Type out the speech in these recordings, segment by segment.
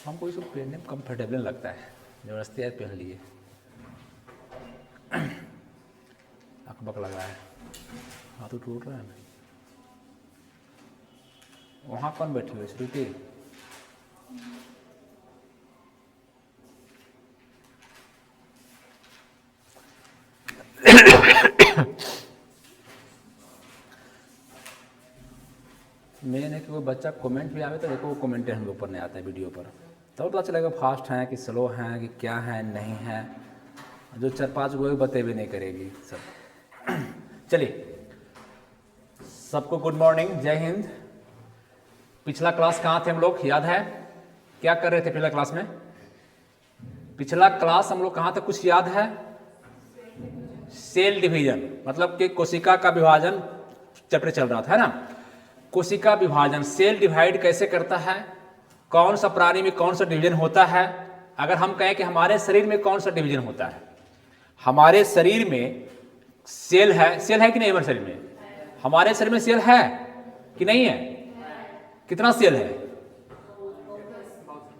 हमको इसको पहनने में कंफर्टेबल लगता है, जबरदस्ती आज पहन लिए। अकबक लग रहा है, हाथ तो टूट रहा है ना। वहाँ कौन बैठी हुई श्रुति? मैंने कि कोई बच्चा कमेंट भी आवे तो देखो वो कमेंट हम ऊपर नहीं आता है वीडियो पर, तब पता चलेगा फास्ट हैं कि स्लो हैं कि क्या है नहीं है। जो 4-5 गो बते भी नहीं करेगी सब। चलिए, सबको गुड मॉर्निंग, जय हिंद। पिछला क्लास कहाँ थे हम लोग, याद है? क्या कर रहे थे पिछला क्लास में? पिछला क्लास हम लोग कहाँ थे, कुछ याद है? सेल डिवीजन, मतलब कि कोशिका का विभाजन चैप्टर चल रहा था, है ना। कोशिका विभाजन, सेल डिवाइड कैसे करता है, कौन सा प्राणी में कौन सा डिवीजन होता है। अगर हम कहें कि हमारे शरीर में कौन सा डिवीजन होता है, हमारे शरीर में सेल है, सेल है कि नहीं हमारे शरीर में? हमारे शरीर में सेल है कि नहीं है? कितना सेल है?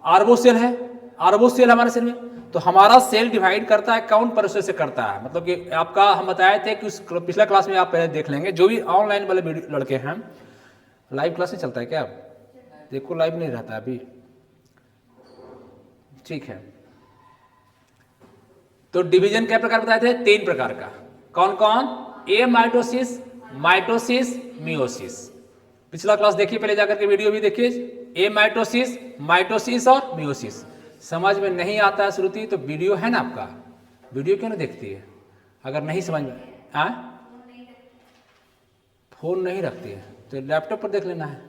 अरबों सेल है, अरबों सेल हमारे शरीर में। तो हमारा सेल डिवाइड करता है कौन प्रोसेस से करता है, मतलब कि आपका हम बताए थे कि उस पिछला क्लास में आप पहले देख लेंगे। जो भी ऑनलाइन वाले लड़के हैं, लाइव क्लास नहीं चलता है क्या? देखो लाइव नहीं रहता अभी, ठीक है। तो डिवीजन क्या प्रकार बताए थे? 3 प्रकार का। कौन कौन? ए माइटोसिस, माइटोसिस, मियोसिस। पिछला क्लास देखिए, पहले जाकर के वीडियो भी देखिए। ए माइटोसिस, माइटोसिस और मियोसिस। समझ में नहीं आता है श्रुति तो वीडियो है ना आपका, वीडियो क्यों नहीं देखती है? अगर नहीं समझ में फोन नहीं रखती है तो लैपटॉप पर देख लेना है।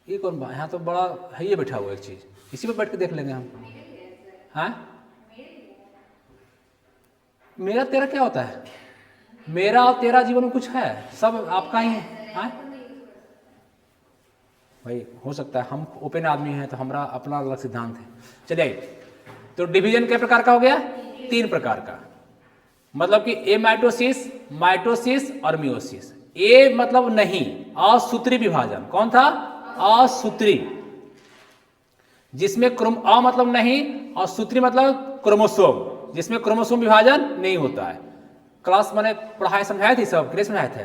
ये कौन बात, यहाँ तो बड़ा है ये बैठा हुआ एक चीज, इसी पर बैठ के देख लेंगे हम। हाँ, मेरा तेरा क्या होता है? मेरा और तेरा जीवन में कुछ है? सब आपका ही है। हाँ भाई, हो सकता है हम ओपन आदमी हैं तो हमारा अपना अलग सिद्धांत है। चलिए, तो डिवीजन के प्रकार का हो गया? 3 प्रकार का, मतलब कि ए माइटोसिस, माइटोसिस और मियोसिस। ए मतलब नहीं, असूत्री विभाजन। कौन था? असूत्री, जिसमें अ मतलब नहीं और सूत्री मतलब क्रोमोसोम, जिसमें क्रोमोसोम विभाजन नहीं होता है। क्लास मैंने पढ़ाई समझाए थे, सब क्लास समझाए थे,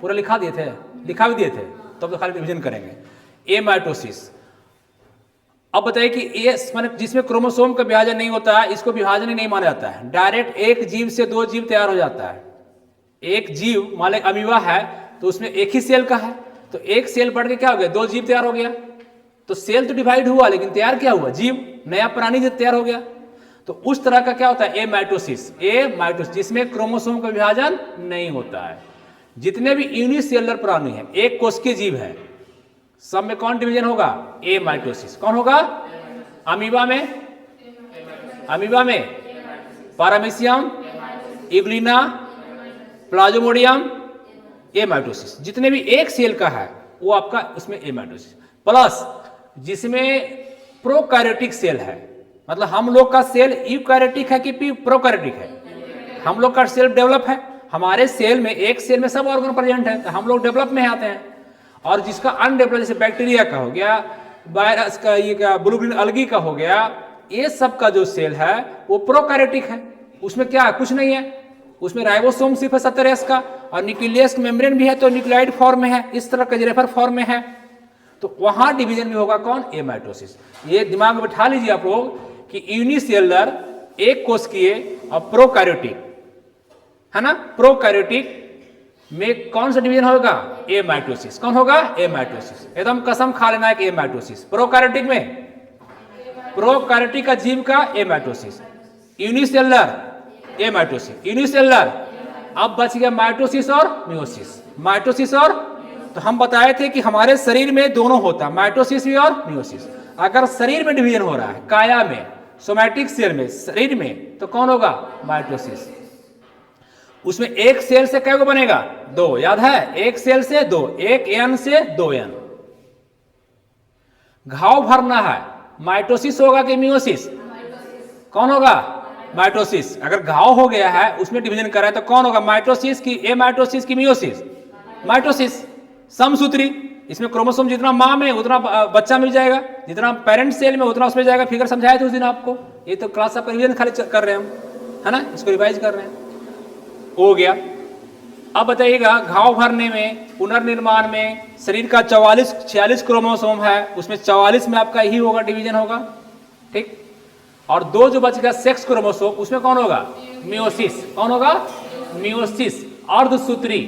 पूरा लिखा दिए थे, लिखा भी दिए थे, तब तो खाली डिवीजन करेंगे। ए माइटोसिस। अब बताइए कि ए माने जिसमें क्रोमोसोम का विभाजन नहीं होता है, इसको विभाजन ही नहीं माना जाता है। डायरेक्ट एक जीव से 2 जीव तैयार हो जाता है। एक जीव मान लो अमीबा है तो उसमें एक ही सेल का है, तो एक सेल बढ़ के क्या हो गया? 2 जीव तैयार हो गया। तो सेल तो डिवाइड हुआ लेकिन तैयार क्या हुआ? जीव, नया प्राणी जो तैयार हो गया। तो उस तरह का क्या होता है? ए माइटोसिस। ए माइटोसिस जिसमें क्रोमोसोम का विभाजन नहीं होता है। जितने भी यूनिसेलुलर प्राणी हैं, एक कोशिकीय जीव है, सब में कौन डिवीजन होगा? ए माइटोसिस। कौन होगा? अमीबा में, अमीबा में पैरामीशियम, इग्लिना, प्लाज्मोडियम, ए माइटोसिस। जितने भी एक सेल का है वो आपका उसमें ए माइटोसिस। प्लस जिसमें प्रोकैरियोटिक सेल है, मतलब हम लोग का सेल यूकैरियोटिक है कि प्रोकैरियोटिक है? हम लोग का सेल डेवलप है। हमारे सेल में, एक सेल में सब ऑर्गन प्रेजेंट है, तो हम लोग डेवलप में आते हैं। और जिसका अनडेवलप, जैसे बैक्टीरिया का हो गया, वायरस का, ये क्या ब्लू ग्रीन अलगी का हो गया, ये सब का जो सेल है वो प्रोकैरियोटिक है। उसमें क्या है? कुछ नहीं है। उसमें राइबोसोम सिर्फ है 70S का, और न्यूक्लियस मेम्ब्रेन भी है तो न्यूक्लियोइड फॉर्म में है, इस तरह का जेरेफर फॉर्म में है। तो वहां डिवीजन भी होगा कौन? ए माइटोसिस। ये दिमाग में बैठा लीजिए आप लोग कि यूनिसेलुलर, एक कोशिकीय और प्रोकैरियोटिक, है ना। प्रोकैरियोटिक में कौन सा डिवीजन होगा? ए माइटोसिस। कौन होगा? ए माइटोसिस। एकदम कसम खा लेना है कि ए माइटोसिस। प्रोकैरियोटिक में, प्रोकैरियोटिक का जीव का ए माइटोसिस, यूनिसेलुलर ए माइटोसिस, यूनिसेलुलर। अब बच गया माइटोसिस और मियोसिस। माइटोसिस और, तो हम बताए थे कि हमारे शरीर में दोनों होता है, माइटोसिस भी और मियोसिस। अगर शरीर में डिवीजन हो रहा है, काया में, सोमैटिक सेल में, शरीर में, तो कौन होगा? माइटोसिस। उसमें एक सेल से क्या बनेगा? 2, याद है? एक सेल से 2, एक एन से 2 एन। घाव भरना है, माइटोसिस होगा कि मियोसिस? कौन होगा? माइटोसिस। अगर घाव हो गया है, उसमें डिवीजन कर रहा है, तो कौन होगा? माइटोसिस की, ए माइटोसिस की मियोसिस? माइटोसिस। समसूत्री, इसमें क्रोमोसोम जितना माँ में उतना बच्चा मिल जाएगा, जितना पेरेंट सेल में उतना उसमें जाएगा। फिगर समझाया था उस दिन आपको, ये तो क्लास आपका रिवीजन खाली कर रहे हैं हम, है ना, इसको रिवाइज कर रहे हैं। हो गया। अब बताइएगा, घाव भरने में, पुनर्निर्माण में शरीर का 46 क्रोमोसोम है, उसमें 44 में आपका यही होगा, डिवीजन होगा, ठीक। और 2 जो बच गया सेक्स क्रोमोसोम, उसमें कौन होगा, मियोसिस। कौन होगा, मियोसिस। अर्धसूत्री,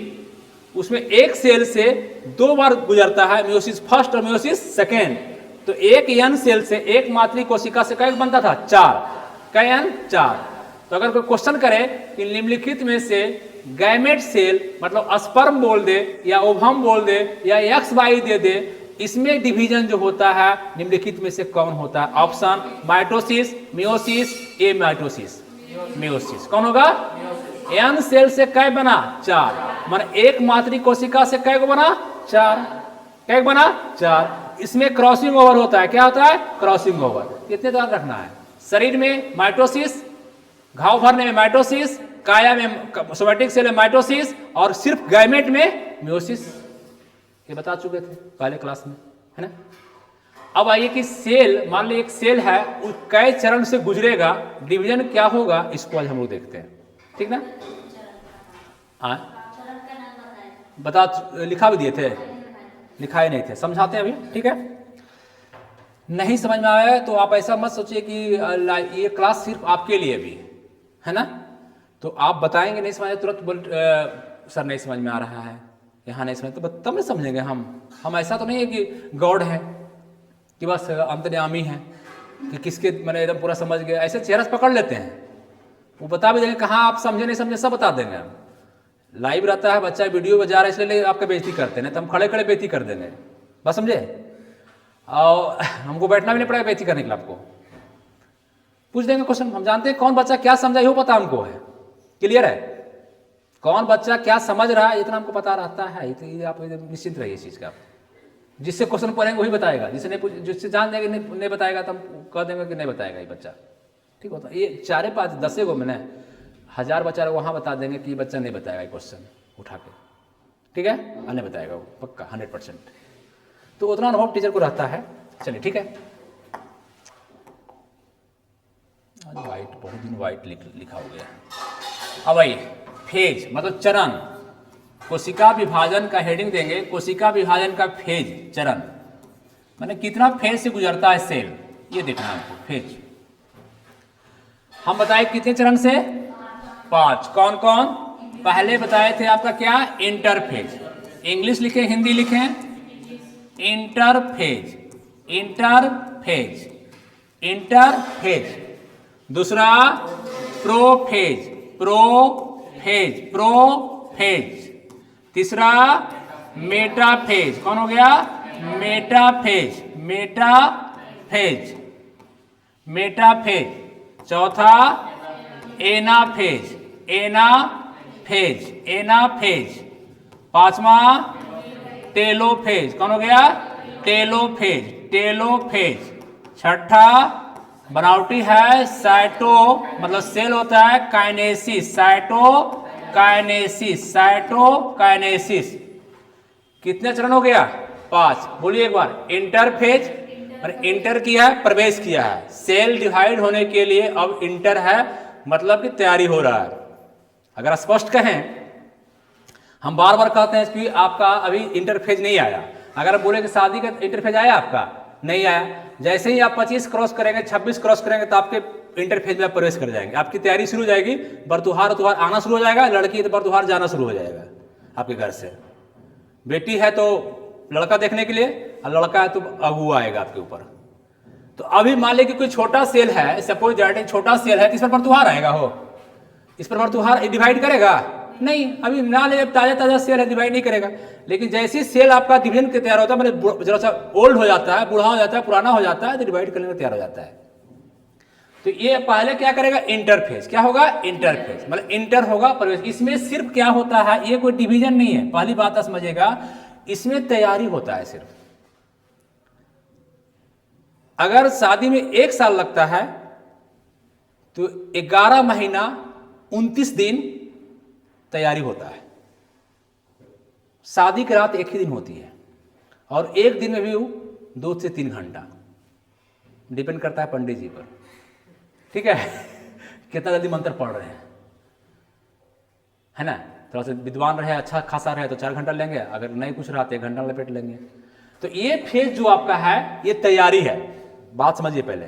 उसमें एक सेल से 2 बार गुजरता है, मियोसिस फर्स्ट और मियोसिस सेकेंड। तो एक यन सेल से, एक मातृ कोशिका से कई बनता था, 4। कयन 4। तो अगर कोई क्वेश्चन करे कि निम्नलिखित में से गैमेट सेल, मतलब स्पर्म बोल दे या ओवम बोल दे या एक्स वाई दे दे, इसमें डिवीजन जो होता है निम्नलिखित में से कौन होता है? ऑप्शन माइटोसिस, मियोसिस, ए माइटोसिस, मियोसिस। कौन होगा? एन सेल से कै बना? 4। मान एक मातृ कोशिका से कै को बना? 4। कै बना? 4। इसमें क्रॉसिंग ओवर होता है। क्या होता है? Crossing over. इतने ध्यान रखना है। शरीर में माइटोसिस, घाव भरने में माइटोसिस, काया में सोमैटिक सेल में माइटोसिस, और सिर्फ गैमेट में मियोसिस। ये बता चुके थे पहले क्लास में, है ना। अब आइए कि सेल, मान लो एक सेल है, कै चरण से गुजरेगा, डिवीजन क्या होगा, इसको आज हम लोग देखते हैं, ठीक ना। हाँ बता, लिखा भी दिए थे, लिखाए नहीं थे, समझाते हैं अभी, ठीक है। नहीं समझ में आया तो आप ऐसा मत सोचिए कि ये क्लास सिर्फ आपके लिए भी है ना। तो आप बताएंगे नहीं समझ, तुरंत बोल सर नहीं समझ में आ रहा है, यहाँ नहीं समझ, तो तब नहीं समझेंगे हम ऐसा तो नहीं है कि गॉड है कि बस अंतर्यामी है कि किसके मैंने एकदम पूरा समझ गए, ऐसे चेहरा से पकड़ लेते हैं। वो बता भी देंगे कहाँ आप समझे नहीं समझे, सब बता देंगे हम। लाइव रहता है, बच्चा वीडियो बजा रहा है इसलिए आपका बेइज्जती करते हैं, तो हम खड़े खड़े बेइज्जती कर देंगे, बस समझे। और हमको बैठना भी नहीं पड़ेगा बेइज्जती करने के लिए। आपको पूछ देंगे क्वेश्चन, हम जानते हैं कौन बच्चा क्या समझा, ये पता हमको है, क्लियर है। कौन बच्चा क्या समझ रहा है इतना हमको पता रहता है, तो आप निश्चिंत रहिए इस चीज़ का। जिससे क्वेश्चन पढ़ेंगे वही बताएगा, जिससे जान देंगे नहीं बताएगा तो हम कह देंगे कि नहीं बताएगा ये बच्चा, ठीक होता। ये 4-5 10 गो में ना 1000 बच्चा वहाँ बता देंगे कि बच्चा नहीं बताएगा क्वेश्चन उठा के, ठीक है, नहीं बताएगा वो पक्का 100%। तो उतना अनुभव टीचर को रहता है। चलिए ठीक है। आज वाइट, बहुत दिन वाइट लिखा हो गया। अब आइए, फेज मतलब चरण, कोशिका विभाजन का हेडिंग देंगे, कोशिका विभाजन का फेज, चरण माने कितना फेज से गुजरता है सेल, ये देखना है आपको। फेज हम बताए कितने चरण से? 5। कौन कौन? पहले बताए थे आपका क्या? इंटरफेज। इंग्लिश लिखें, हिंदी लिखें, इंटरफेज, इंटरफेज, इंटरफेज। दूसरा प्रोफेज, प्रोफेज, प्रोफेज। तीसरा मेटाफेज, कौन हो गया? Metaphase, metaphase, metaphase. चौथा एनाफेज, एनाफेज, एनाफेज। 5वां टेलोफेज, कौन हो गया? Telophase, telophase. 6ठा बनावटी है साइटो, मतलब सेल होता है kinesis, cytokinesis, cytokinesis. कितने चरण हो गया? 5। बोलिए एक बार। इंटरफेज और इंटर किया है, प्रवेश किया है। सेल डिवाइड होने के लिए अब इंटर है, मतलब कि तैयारी हो रहा है। अगर स्पष्ट कहें, हम बार बार कहते हैं कि आपका अभी इंटरफेज नहीं आया। अगर बोले कि शादी का इंटरफेज आया, आपका नहीं आया। जैसे ही आप 25 क्रॉस करेंगे, 26 क्रॉस करेंगे, तो आपके इंटरफेज में आप प्रवेश कर जाएंगे। आपकी तैयारी शुरू हो जाएगी, बरतुहार आना शुरू हो जाएगा, लड़की तो बरतुहार जाना शुरू हो जाएगा आपके घर से। बेटी है तो लड़का देखने के लिए, और लड़का है तो अगुआ आएगा आपके ऊपर। तो अभी मान लीजिए कि कोई छोटा सेल है, सपोज दैट छोटा सेल है, इस पर बरतुहार आएगा, हो इस पर बरतुहार डिवाइड करेगा नहीं। अभी ना ले, ताजा ताजा सेल है, डिवाइड नहीं करेगा। लेकिन जैसे ही सेल आपका डिवीजन के तैयार होता है, मतलब जरा सा ओल्ड हो जाता है, बूढ़ा हो जाता है, पुराना हो जाता है, तो डिवाइड करने में तैयार हो जाता है। तो ये पहले क्या करेगा? इंटरफेज। क्या होगा? इंटरफेज, मतलब इंटर होगा, प्रवेश। इसमें सिर्फ क्या होता है, ये कोई डिवीजन नहीं है, पहली बात आप समझिएगा। इसमें तैयारी होता है सिर्फ। अगर शादी में 1 साल लगता है तो 11 महीना 29 दिन तैयारी होता है। शादी की रात एक ही दिन होती है, और एक दिन में भी 2 से 3 घंटा, डिपेंड करता है पंडित जी पर, ठीक है कितना जल्दी मंत्र पढ़ रहे हैं, है ना। थोड़ा सा विद्वान रहे, अच्छा खासा रहे तो 4 घंटा लेंगे, अगर नहीं कुछ रहा तो 1 घंटा लपेट लेंगे। तो ये फेज जो आपका है ये तैयारी है, बात समझिए पहले।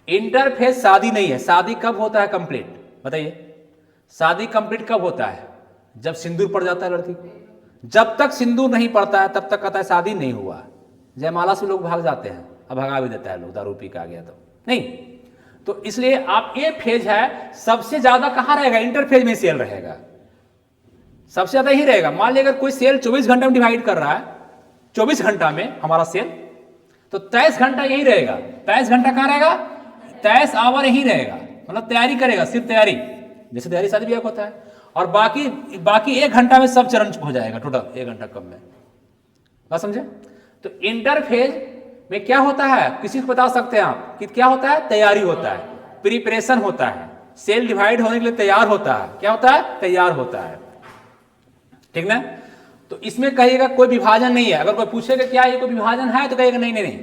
इंटरफेज शादी नहीं है। शादी कब होता है कंप्लीट, बताइए। शादी कंप्लीट कब होता है, जब सिंदूर पड़ जाता है लड़की को। जब तक सिंदूर नहीं पड़ता है तब तक कहता है शादी नहीं हुआ। जयमाला से लोग भाग जाते हैं, अब भगा भी देता है लोग, दारू पी के आ गया तो नहीं। तो इसलिए आप ये फेज है, सबसे ज्यादा कहाँ रहेगा, इंटरफेज में सेल रहेगा, सबसे ज्यादा ही रहेगा। मान लीजिए अगर कोई सेल 24 घंटा में डिवाइड कर रहा है, 24 घंटा में हमारा सेल, तो 23 घंटा यही रहेगा। 23 घंटा कहाँ रहेगा, 23 आवर यही रहेगा, मतलब तैयारी करेगा, सिर्फ तैयारी, जैसे तैयारी शादी ब्याह होता है। और बाकी 1 घंटा में सब चरण हो जाएगा, टोटल 1 घंटा कम में, बात समझे। तो इंटरफेज में क्या होता है, किसी को बता सकते हैं आप कि क्या होता है, तैयारी होता है, प्रिपरेशन होता है, सेल डिवाइड होने के लिए तैयार होता है। क्या होता है, तैयार होता है, ठीक ना। तो इसमें कहिएगा कोई विभाजन नहीं है। अगर कोई पूछेगा क्या ये कोई विभाजन है, तो कहिएगा नहीं नहीं नहीं,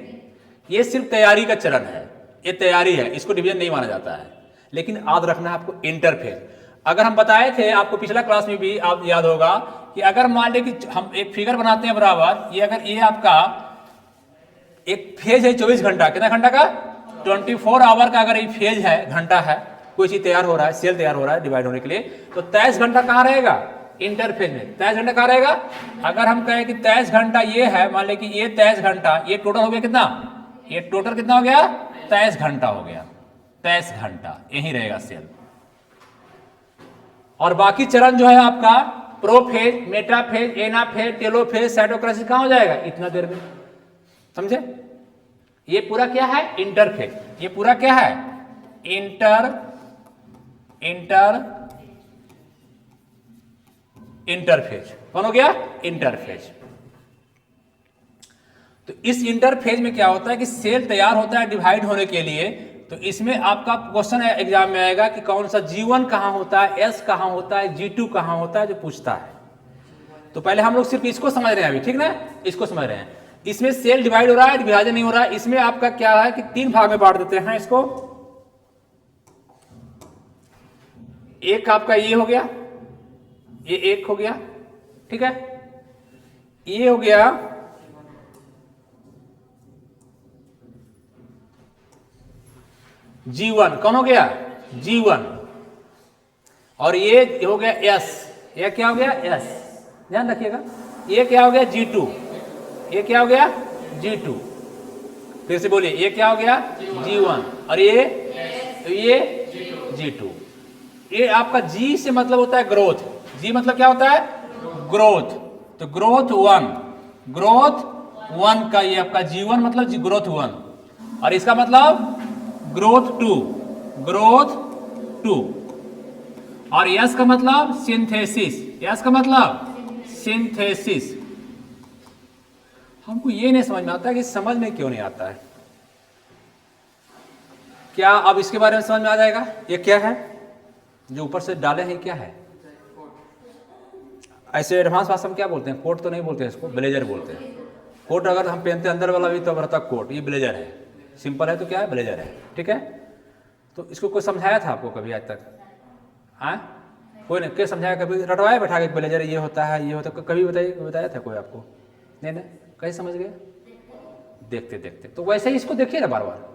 ये सिर्फ तैयारी का चरण है, ये तैयारी है, इसको डिवीजन नहीं माना जाता है। लेकिन याद रखना है आपको इंटरफेज। अगर हम बताए थे आपको पिछला क्लास में भी, आप याद होगा कि अगर मान लें कि हम एक फिगर बनाते हैं बराबर, ये अगर ये आपका एक फेज है 24 घंटा, कितना घंटा का, 24 आवर का अगर ये फेज है, घंटा है, कोई चीज तैयार हो रहा है, सेल तैयार हो रहा है डिवाइड होने के लिए, तो 23 घंटा कहाँ रहेगा, इंटरफेज में। 23 घंटा कहाँ रहेगा। अगर हम कहें कि 23 घंटा ये है, मान लें कि ये 23 घंटा, ये टोटल हो गया कितना, ये टोटल कितना हो गया, 23 घंटा हो गया, 23 घंटा यही रहेगा सेल। और बाकी चरण जो है आपका prophase, metaphase, anaphase, telophase, cytokinesis कहाँ हो जाएगा, इतना देर में, समझे। ये पूरा क्या है, इंटरफेज। ये पूरा क्या है, इंटरफेज। कौन हो गया, इंटरफेज। तो इस इंटरफेज में क्या होता है कि सेल तैयार होता है डिवाइड होने के लिए। तो इसमें आपका क्वेश्चन एग्जाम में आएगा कि कौन सा G1 कहां होता है, S कहां होता है, G2 कहां होता है, जो पूछता है। तो पहले हम लोग सिर्फ इसको समझ रहे हैं अभी, ठीक ना, इसको समझ रहे हैं। इसमें सेल डिवाइड हो रहा है, विभाजन नहीं हो रहा है। इसमें आपका क्या है कि 3 भाग में बांट देते हैं इसको। एक आपका ये हो गया, ये एक हो गया, ठीक है, ये हो गया G1, कौन हो गया, G1। और ये हो गया S, ये क्या हो गया, S, ध्यान रखिएगा। ये क्या हो गया, G2, ये क्या हो गया, G2। फिर से बोलिए, ये क्या हो गया, G1, और ये G2। ये आपका G से मतलब होता है ग्रोथ। G मतलब क्या होता है, ग्रोथ। तो ग्रोथ 1 का ये आपका G1 मतलब ग्रोथ 1, और इसका मतलब ग्रोथ 2, और यस का मतलब सिंथेसिस। यस का मतलब सिंथेसिस। हमको ये नहीं समझ में आता कि समझ में क्यों नहीं आता है। क्या अब इसके बारे में समझ में आ जाएगा, ये क्या है जो ऊपर से डाले हैं, क्या है। ऐसे एडवांस भाषा में क्या बोलते हैं, कोट तो नहीं बोलते हैं इसको, ब्लेजर बोलते हैं। कोट अगर हम पहनते हैं अंदर वाला भी तो रहता कोट, ये ब्लेजर है। सिंपल है तो क्या है, ब्लेजर है, ठीक है। तो इसको कोई समझाया था आपको कभी आज तक, हाँ कोई नहीं, क्या समझाया, कभी रटवाया बैठा के ब्लेजर ये होता है, ये होता है, कभी बताया था कोई आपको, नहीं ना, कैसे समझ गए, देखते देखते। तो वैसे ही इसको देखिए ना, बार बार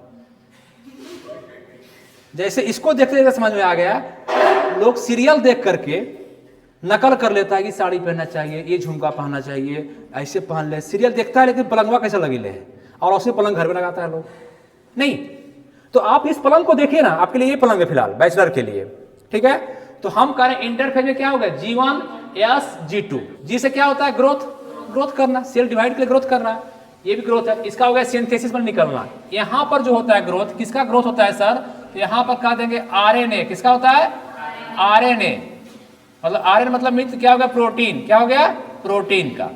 जैसे इसको देखते देखते समझ में आ गया। लोग सीरियल देख करके नकल कर लेता है कि साड़ी पहनना चाहिए, ये झुमका पहनना चाहिए, ऐसे पहन ले। सीरियल देखता है लेकिन पलंगवा कैसा लगी ले है, और उसे पलंग घर में लगाता है लोग, नहीं। तो आप इस पलंग को देखिए ना, आपके लिए ये पलंग है फिलहाल बैचलर के लिए, ठीक है। तो हम कह रहे हैं इंटरफेज में क्या होगा, G1 S G2। G से क्या होता है, ग्रोथ करना, सेल डिवाइड के लिए ग्रोथ करना, ये भी ग्रोथ है। इसका होगा सिंथेसिस पर निकलना। यहाँ पर जो होता है ग्रोथ, किसका ग्रोथ होता है सर, तो यहाँ पर कह देंगे RNA। किसका होता है, RNA, मतलब RNA मतलब मित्र क्या हो गया, प्रोटीन। क्या हो गया, प्रोटीन का।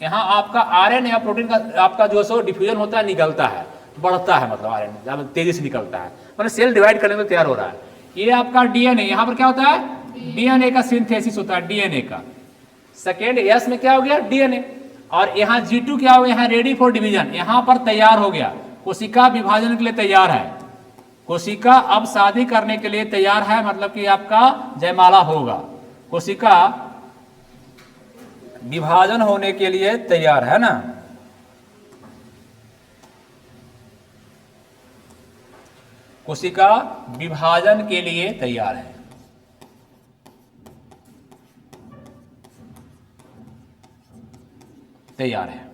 यहाँ आपका RNA या प्रोटीन का आपका जो सो डिफ्यूजन होता है, निकलता है, बढ़ता है, मतलब RNA ज्यादा तेजी से निकलता है, मतलब सेल डिवाइड करने को तैयार हो रहा है। ये आपका DNA, यहाँ पर क्या होता है, DNA का सिंथेसिस होता है, DNA का। सेकेंड S में क्या हो गया, DNA। और यहाँ G2 क्या हो गया, यहाँ रेडी फॉर डिवीजन, यहाँ पर तैयार हो गया, कोशिका विभाजन के लिए तैयार है, कोशिका अब शादी करने के लिए तैयार है, मतलब कि आपका जयमाला होगा, कोशिका विभाजन होने के लिए तैयार है ना, कोशिका विभाजन के लिए तैयार है। तैयार है।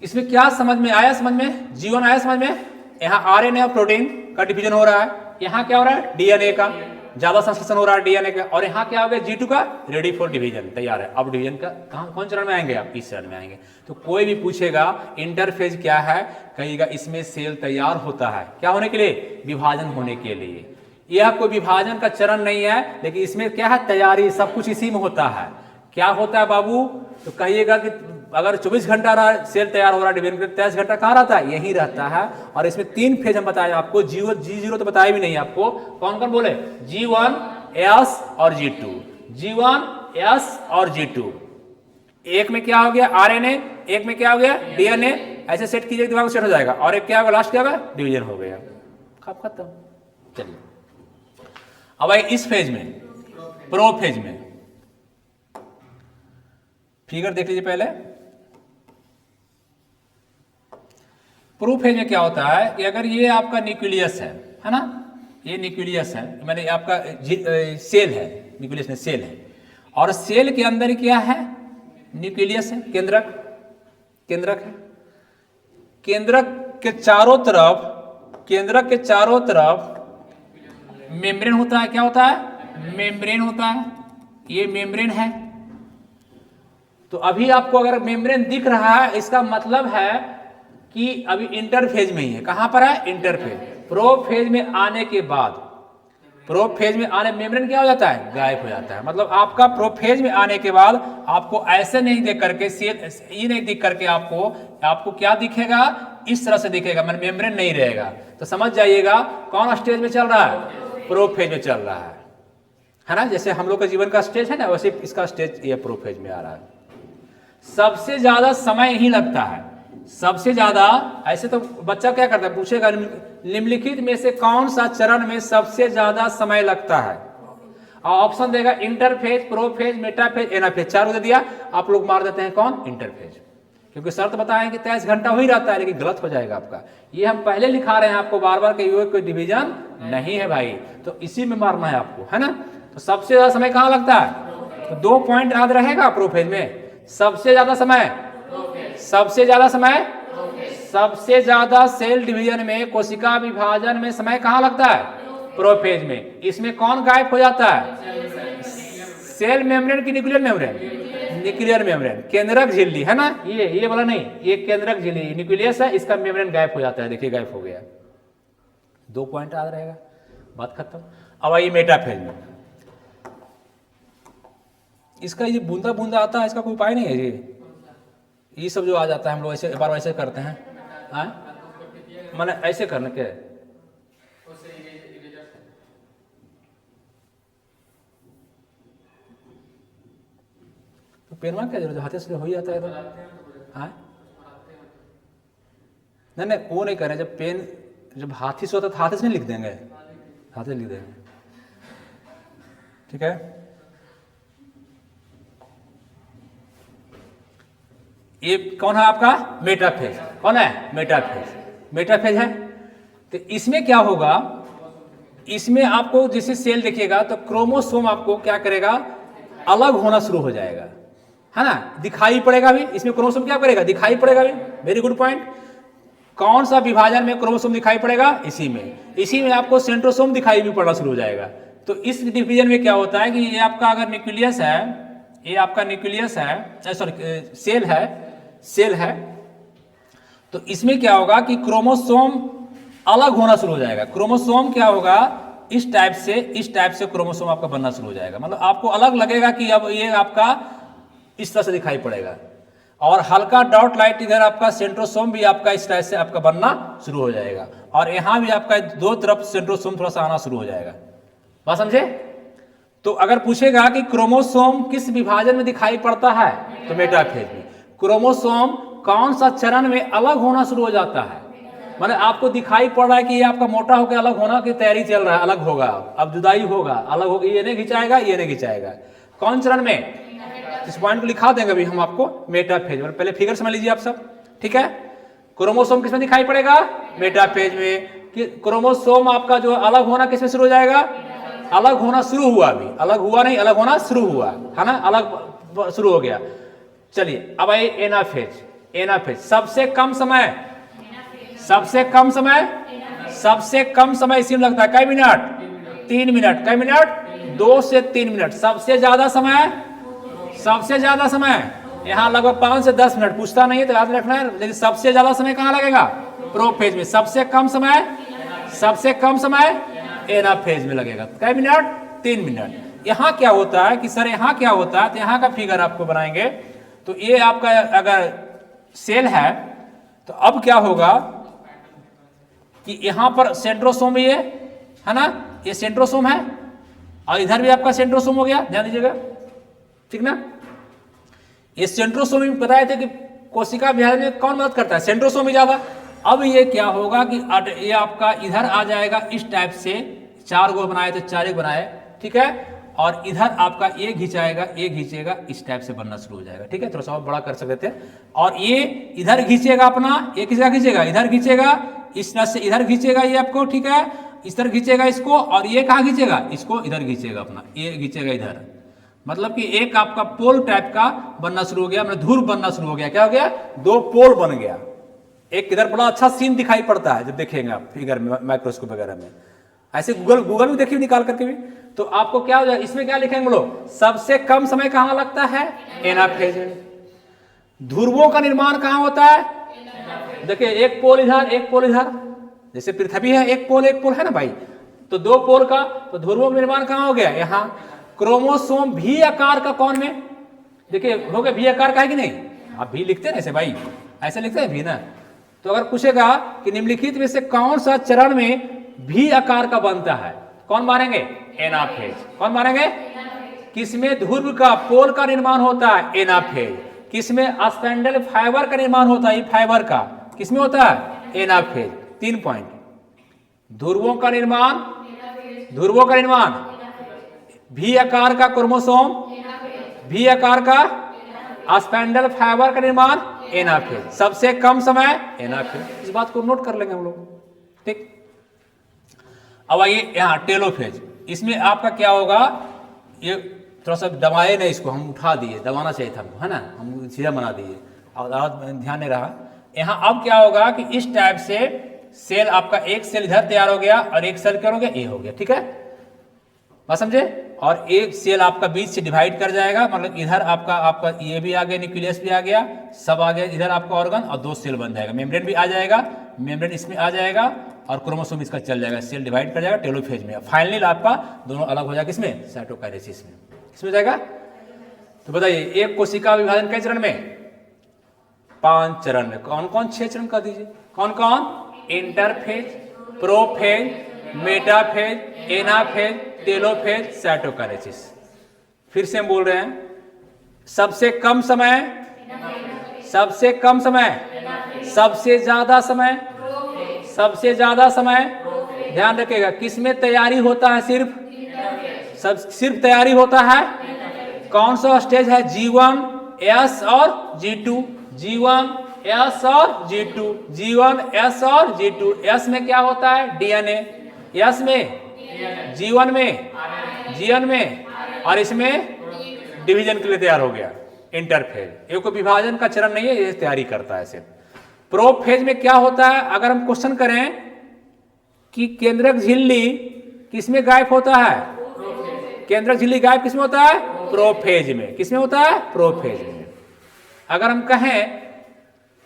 इसमें क्या समझ में आया, समझ में जीवन आया समझ में। यहां आरएनए और प्रोटीन का डिवीजन हो रहा है, यहां क्या हो रहा है डीएनए का ज्यादा संश्लेषण हो रहा है डीएनए का, और यहां क्या हो गया G2 का रेडी फॉर डिवीजन तैयार है। अब डिवीजन का कहां कौन चरण में आएंगे आप, इस चरण में आएंगे। तो कोई भी पूछेगा इंटरफेज क्या है, कहेगा इसमें सेल तैयार होता है, क्या होने के लिए, विभाजन होने के लिए। यह कोई विभाजन का चरण नहीं है, लेकिन इसमें क्या है तैयारी, सब कुछ इसी में होता है। क्या होता है बाबू, तो कहिएगा कि अगर 24 घंटा रहा सेल तैयार हो रहा है डिवीजन के, 23 घंटा कहाँ रहता है, यही रहता है। और इसमें 3 फेज हम बताए आपको, G0 तो बताया भी नहीं आपको, कौन कौन बोले, G1 S और G2, G1 S और G2। एक में क्या हो गया आरएनए, एक में क्या हो गया डीएनए, ऐसे सेट कीजिए दिमाग में सेट हो जाएगा। और एक क्या होगा लास्ट क्या होगा, डिवीजन हो गया, खत्म। चलिए अब आइए इस फेज में, प्रो फेज में, फिगर देख लीजिए पहले। प्रो फेज में क्या होता है कि अगर ये आपका न्यूक्लियस है ना, ये न्यूक्लियस है, मैंने आपका सेल है, न्यूक्लियस में सेल है, और सेल के अंदर क्या है, न्यूक्लियस है, केंद्रक, केंद्रक है, केंद्रक के चारों तरफ, केंद्रक के चारों तरफ मेम्ब्रेन होता है, क्या होता है, मेम्ब्रेन होता है, ये मेम्ब्रेन है। तो अभी आपको अगर मेम्ब्रेन दिख रहा है, इसका मतलब है कि अभी इंटरफेज में ही है। कहां पर है, इंटरफेज। प्रो फेज में आने के बाद, प्रो फेज में आने मेम्ब्रेन क्या हो जाता है, गायब हो जाता है। मतलब आपका प्रो फेज में आने के बाद आपको ऐसे नहीं देख करके, ये नहीं दिख करके आपको क्या दिखेगा, इस तरह से दिखेगा, मतलब मेम्ब्रेन नहीं रहेगा। तो समझ जाइएगा कौन स्टेज में चल रहा है, प्रो फेज में चल रहा है ना। जैसे हम लोग का जीवन का स्टेज है ना, वैसे इसका स्टेज ये प्रो फेज में आ रहा है। सबसे ज्यादा समय ही लगता है, सबसे ज्यादा। ऐसे तो बच्चा क्या करता है, पूछेगा निम्नलिखित में से कौन सा चरण में सबसे ज्यादा समय लगता है, और ऑप्शन देगा इंटरफेज, प्रोफेज, मेटाफेज, एनाफेज, चारों दे दिया। आप लोग मार देते हैं कौन, इंटरफेज, क्योंकि शर्त बताएं कि 23 घंटा हो ही रहता है, लेकिन गलत हो जाएगा आपका। ये हम पहले लिखा रहे हैं आपको बार बार कि ये कोई डिवीजन नहीं है भाई, तो इसी में मारना है आपको, है ना। तो सबसे ज्यादा समय कहाँ लगता है, तो 2 पॉइंट याद रहेगा प्रोफेज में। सबसे ज्यादा समय, सबसे ज्यादा समय, सबसे ज्यादा सेल डिवीजन में, कोशिका विभाजन में समय कहां लगता है, प्रोफेज में। इसमें कौन गायब हो जाता है, सेल मेम्ब्रेन की न्यूक्लियर मेम्ब्रेन, न्यूक्लियर मेम्ब्रेन, केंद्रक झिल्ली है ना, ये वाला नहीं, ये केंद्रक झिल्ली न्यूक्लियस है, इसका मेम्ब्रेन गायब हो जाता है, देखिए गायब हो गया। 2 पॉइंट याद रहेगा, बात खत्म। अब आइए मेटाफेज में, इसका ये बूंदा बूंदा आता है, इसका कोई उपाय नहीं है ये सब जो आ जाता है, हम लोग ऐसे बार बार ऐसे करते हैं, माने ऐसे करने के, तो पेन में क्या जरूरत है, हाथे से हो ही जाता है। नहीं नहीं वो नहीं करें, जब पेन जब हाथी से होता है तो हाथे से नहीं लिख देंगे, हाथे से लिख देंगे, ठीक है। ये कौन है आपका, मेटाफेज, कौन है, मेटाफेज, मेटाफेज है। तो इसमें क्या होगा, इसमें आपको जैसे सेल देखिएगा तो क्रोमोसोम आपको क्या करेगा, अलग होना शुरू हो जाएगा, है ना, दिखाई पड़ेगा भी। इसमें क्रोमोसोम क्या करेगा, दिखाई पड़ेगा भी। Very good point. कौन सा विभाजन में क्रोमोसोम दिखाई पड़ेगा, इसी में आपको सेंट्रोसोम दिखाई भी पड़ना शुरू हो जाएगा। तो इस डिवीजन में क्या होता है कि ये आपका अगर न्यूक्लियस है, ये आपका न्यूक्लियस है, सॉरी सेल है, तो इसमें क्या होगा कि क्रोमोसोम अलग होना शुरू हो जाएगा। क्रोमोसोम क्या होगा, इस टाइप से क्रोमोसोम आपका बनना शुरू हो जाएगा। मतलब आपको अलग लगेगा कि अब ये आपका इस तरह से दिखाई पड़ेगा, और हल्का डॉट लाइट इधर आपका सेंट्रोसोम भी आपका इस टाइप से आपका बनना शुरू हो जाएगा, और यहां भी आपका 2 तरफ सेंट्रोसोम थोड़ा सा आना शुरू हो जाएगा। बात समझे। तो अगर पूछेगा कि क्रोमोसोम किस विभाजन में दिखाई पड़ता है, तो मेटाफेज में। क्रोमोसोम कौन सा चरण में अलग होना शुरू हो जाता है, मतलब आपको दिखाई पड़ रहा है कि ये आपका मोटा होकर अलग होना की तैयारी चल रहा है, अलग होगा, अब जुदाई होगा, अलग होगा, ये नहीं खिंचाएगा, ये नहीं खिंचाएगा, कौन चरण में? इस पॉइंट को लिखा देंगे अभी हम आपको, मेटाफेज में। पहले फिगर समझ लीजिए आप सब, ठीक है। क्रोमोसोम किसमें दिखाई पड़ेगा? मेटाफेज में। कि क्रोमोसोम आपका जो अलग होना किसमें शुरू हो जाएगा? अलग होना शुरू हुआ, अभी अलग हुआ नहीं, अलग होना शुरू हुआ है ना, अलग शुरू हो गया। चलिए अब आइए एनाफेज। एनाफेज सबसे कम समय, सबसे कम समय, सबसे कम समय इसी में लगता है, कई मिनट? 3 मिनट। कई मिनट? 2 से 3 मिनट। सबसे ज्यादा समय, सबसे ज्यादा समय यहाँ लगभग 5 से 10 मिनट, पूछता नहीं है तो याद रखना है, लेकिन सबसे ज्यादा समय कहाँ लगेगा? प्रोफेज में। सबसे कम समय, सबसे कम समय एनाफेज में लगेगा। कई मिनट? 3 मिनट। यहाँ क्या होता है कि सर यहाँ क्या होता है, तो यहाँ का फिगर आपको बनाएंगे। तो ये आपका अगर सेल है तो अब क्या होगा कि यहाँ पर सेंट्रोसोम ये है ना, ये सेंट्रोसोम है, और इधर भी आपका सेंट्रोसोम हो गया, ध्यान दीजिएगा, ठीक ना। ये सेंट्रोसोम में बताए थे कि कोशिका विभाजन में कौन मदद करता है? सेंट्रोसोम ही ज्यादा। अब ये क्या होगा कि ये आपका इधर आ जाएगा इस टाइप से, 4 गो बनाए तो 4 एक बनाए, ठीक है, और इधर आपका ये खींचाएगा, ये खींचेगा, इस टाइप से बनना शुरू हो जाएगा, ठीक है। थोड़ा सा और बड़ा कर सकते थे, और ये इधर खींचेगा अपना, ये किसका खींचेगा? इधर खींचेगा, इस तरह से इधर खींचेगा ये आपको, ठीक है, इस तरह खींचेगा इसको, और ये कहाँ खींचेगा? इसको इधर खींचेगा अपना, ये खींचेगा इधर। मतलब कि एक आपका पोल टाइप का बनना शुरू हो गया, मतलब ध्रुव बनना शुरू हो गया। क्या हो गया? 2 पोल बन गया। एक इधर बड़ा अच्छा सीन दिखाई पड़ता है जब देखेंगे आप फिगर में, माइक्रोस्कोप वगैरह में, ऐसे गूगल में देखिए, निकाल करके भी, तो आपको क्या हो जाएगा, इसमें क्या लिखेंगे लोग? सबसे कम समय कहाँ लगता है? एनाफेज में। ध्रुवों का निर्माण कहाँ होता है? देखिए एक पोल इधर, एक पोल इधर, जैसे पृथ्वी है, एक पोल है ना भाई, तो 2 पोल का, तो ध्रुवों का निर्माण कहाँ हो गया? यहाँ। क्रोमोसोम भी आकार का कौन में? देखिए हो गया भी आकार का, है कि नहीं? आप भी लिखते हैं ऐसे भाई, ऐसे लिखते हैं भी ना। तो अगर पूछेगा कि निम्नलिखित में से कौन सा चरण में भी आकार का बनता है, कौन मारेंगे? एनाफेज। कौन मारेंगे? किसमें ध्रुव का, पोल का निर्माण होता है? एनाफेज। किसमें स्पैंडल फाइबर का निर्माण होता है? फाइबर का किसमें होता है? एनाफेज। 3 पॉइंट। ध्रुवों का निर्माण, ध्रुवों का निर्माण, भी आकार का क्रोमोसोम, भी आकार का स्पैंडल फाइबर का निर्माण, एनाफेज। सबसे कम समय एनाफेज। इस बात को नोट कर लेंगे हम लोग, ठीक। अब आइए यहाँ टेलोफेज। इसमें आपका क्या होगा, ये थोड़ा सा दबाए नहीं, इसको हम उठा दिए, दबाना चाहिए था हमको, है ना, हम सीधा बना दिए, और ध्यान नहीं रहा। यहाँ अब क्या होगा कि इस टाइप से सेल आपका, एक सेल इधर तैयार हो गया और एक सेल क्या हो गया? ये हो गया, ठीक है, बात समझे। और एक सेल आपका बीच से डिवाइड कर जाएगा, मतलब इधर आपका ये भी आ गया, न्यूक्लियस भी आ गया, सब आ गया, इधर आपका ऑर्गन, और 2 सेल बन जाएगा, मेम्ब्रेन भी आ जाएगा, मेम्ब्रेन इसमें आ जाएगा, और क्रोमोसोम इसका चल जाएगा, सेल डिवाइड कर जाएगा टेलोफेज में। फाइनली आपका दोनों अलग हो जाएगा, किसमें? साइटोकाइनेसिस में। किसमें हो जाएगा? तो बताइए एक कोशिका विभाजन के चरण में? 5 चरण में। कौन कौन? 6 चरण कर दीजिए। कौन कौन? Interphase, prophase, metaphase, anaphase, telophase, cytokinesis. फिर से हम बोल रहे हैं, सबसे कम समय, सबसे कम समय, सबसे ज्यादा समय, सबसे ज्यादा समय, ध्यान रखिएगा, किसमें तैयारी होता है? सिर्फ तैयारी होता है। कौन सा स्टेज है? G1, S और G2, G1, S और G2, G1, S और G2। S में क्या होता है? DNA। S में, G1 में, G1 में, और इसमें डिवीजन के लिए तैयार हो गया इंटरफेज। ये कोई विभाजन का चरण नहीं है, ये तैयारी करता है सिर्फ। प्रोफेज में क्या होता है? अगर हम क्वेश्चन करें कि केंद्रक झिल्ली किसमें गायब होता है? केंद्रक झिल्ली गायब किसमें होता है? प्रोफेज में। किसमें होता है? प्रोफेज में। अगर हम कहें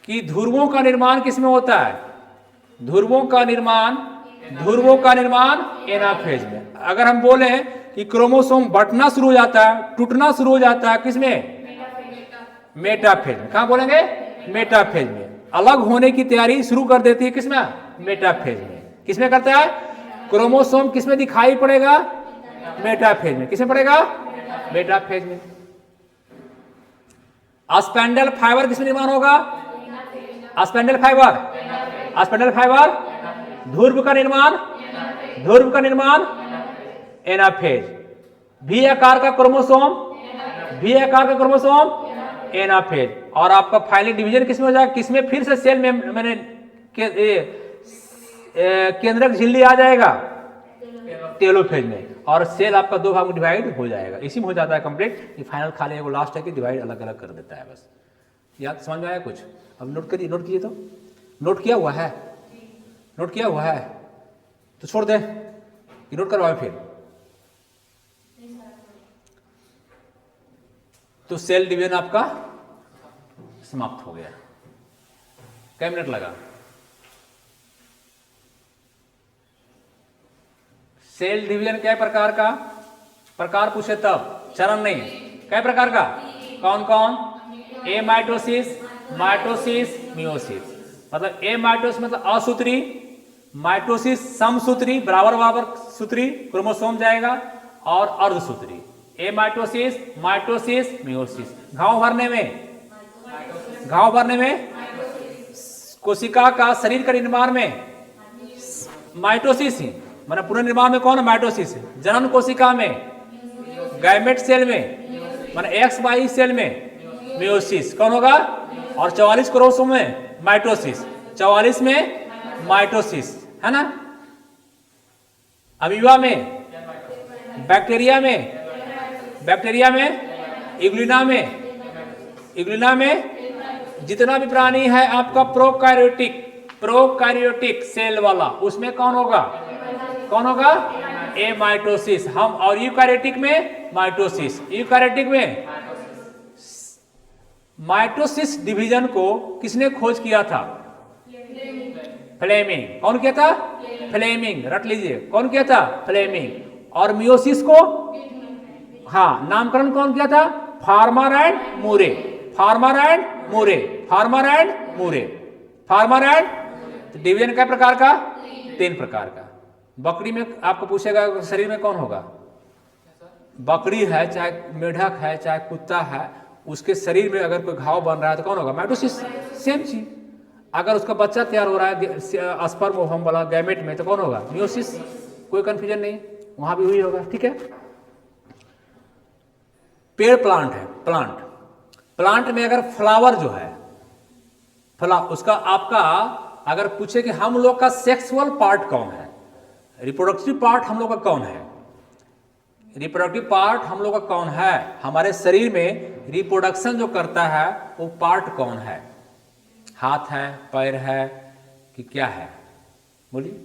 कि ध्रुवों का निर्माण किसमें होता है? ध्रुवों का निर्माण, ध्रुवों का निर्माण एनाफेज में। अगर हम बोले कि क्रोमोसोम बंटना शुरू हो जाता है, टूटना शुरू हो जाता है, किसमें? मेटाफेज में। कहां बोलेंगे? मेटाफेज में। अलग होने की तैयारी शुरू कर देती है, किसमें? मेटाफेज में। किसमें करता है? क्रोमोसोम किसमें दिखाई पड़ेगा? मेटाफेज में। किसमें पड़ेगा? मेटाफेज में। स्पेंडल फाइबर किसमें निर्माण होगा? स्पेंडल फाइबर, स्पेंडल फाइबर ध्रुव का निर्माण, ध्रुव का निर्माण एनाफेज। भी आकार का क्रोमोसोम, भी आकार का क्रोमोसोम एनाफेज। और आपका फाइनल डिवीजन किसमें हो जाएगा? किसमें फिर से सेल में मैंने केंद्रक झिल्ली आ जाएगा टेलोफेज में, और सेल आपका दो भाग में डिवाइड हो जाएगा। इसी में हो जाता है कंप्लीट। ये फाइनल खाली एगो लास्ट है कि डिवाइड अलग अलग कर देता है बस। याद समझ में आया कुछ? अब नोट करिए, नोट कीजिए। तो नोट किया हुआ है? नोट किया हुआ है तो छोड़ दें कि नोट करवाएं फिर? तो सेल डिवीजन आपका समाप्त हो गया। क्या मिनट लगा? सेल डिवीजन क्या प्रकार का? प्रकार पूछे तब, चरण नहीं। क्या प्रकार का? कौन कौन? ए माइटोसिस, माइटोसिस, मियोसिस। मतलब ए माइटोसिस मतलब असूत्री, माइटोसिस समसूत्री, बराबर बराबर सूत्री क्रोमोसोम जाएगा, और अर्धसूत्री। ए माइटोसिस, माइटोसिस, मियोसिस। घाव भरने में, घाव भरने में, कोशिका का शरीर का निर्माण में माइटोसिस ही, माना पुनर्निर्माण में कौन है? माइटोसिस। जनन कोशिका में, गैमेट सेल में, माना एक्स वाई सेल में मियोसिस कौन होगा? और 44 क्रोमोसोम में माइटोसिस, 44 में माइटोसिस है ना। अमीबा में, बैक्टीरिया में, बैक्टीरिया में, इग्लिना में, इग्लिना में जितना भी प्राणी है आपका प्रोकैरियोटिक, प्रोकैरियोटिक सेल वाला, उसमें कौन होगा? कौन होगा? ए माइटोसिस। हम और यूकैरियोटिक में माइटोसिस, यूकैरियोटिक में माइटोसिस डिवीजन को किसने खोज किया था? फ्लेमिंग। कौन किया था? फ्लेमिंग। रट लीजिए, कौन किया था? फ्लेमिंग। और मियोसिस को, हाँ, नामकरण कौन किया था? Farmer and Moore, farmer and Moore, farmer and Moore, farmer and. Division क्या प्रकार का? 3 प्रकार का। बकरी में आपको पूछेगा शरीर में कौन होगा? बकरी है, चाहे मेढक है, चाहे कुत्ता है, उसके शरीर में अगर कोई घाव बन रहा है तो कौन होगा? माइटोसिस। सेम चीज। अगर उसका बच्चा तैयार हो रहा है स्पर्म ओवम वाला गैमेट में तो कौन होगा? मियोसिस। कोई कंफ्यूजन नहीं, वहां भी वही होगा। ठीक है। पेड़ प्लांट है, प्लांट, प्लांट में अगर फ्लावर जो है, उसका आपका अगर पूछे कि हम लोग का सेक्सुअल पार्ट कौन है, रिप्रोडक्टिव पार्ट हम लोग का कौन है, रिप्रोडक्टिव पार्ट हम लोग का कौन है, हमारे शरीर में रिप्रोडक्शन जो करता है वो पार्ट कौन है? हाथ है, पैर है कि क्या है? बोलिए।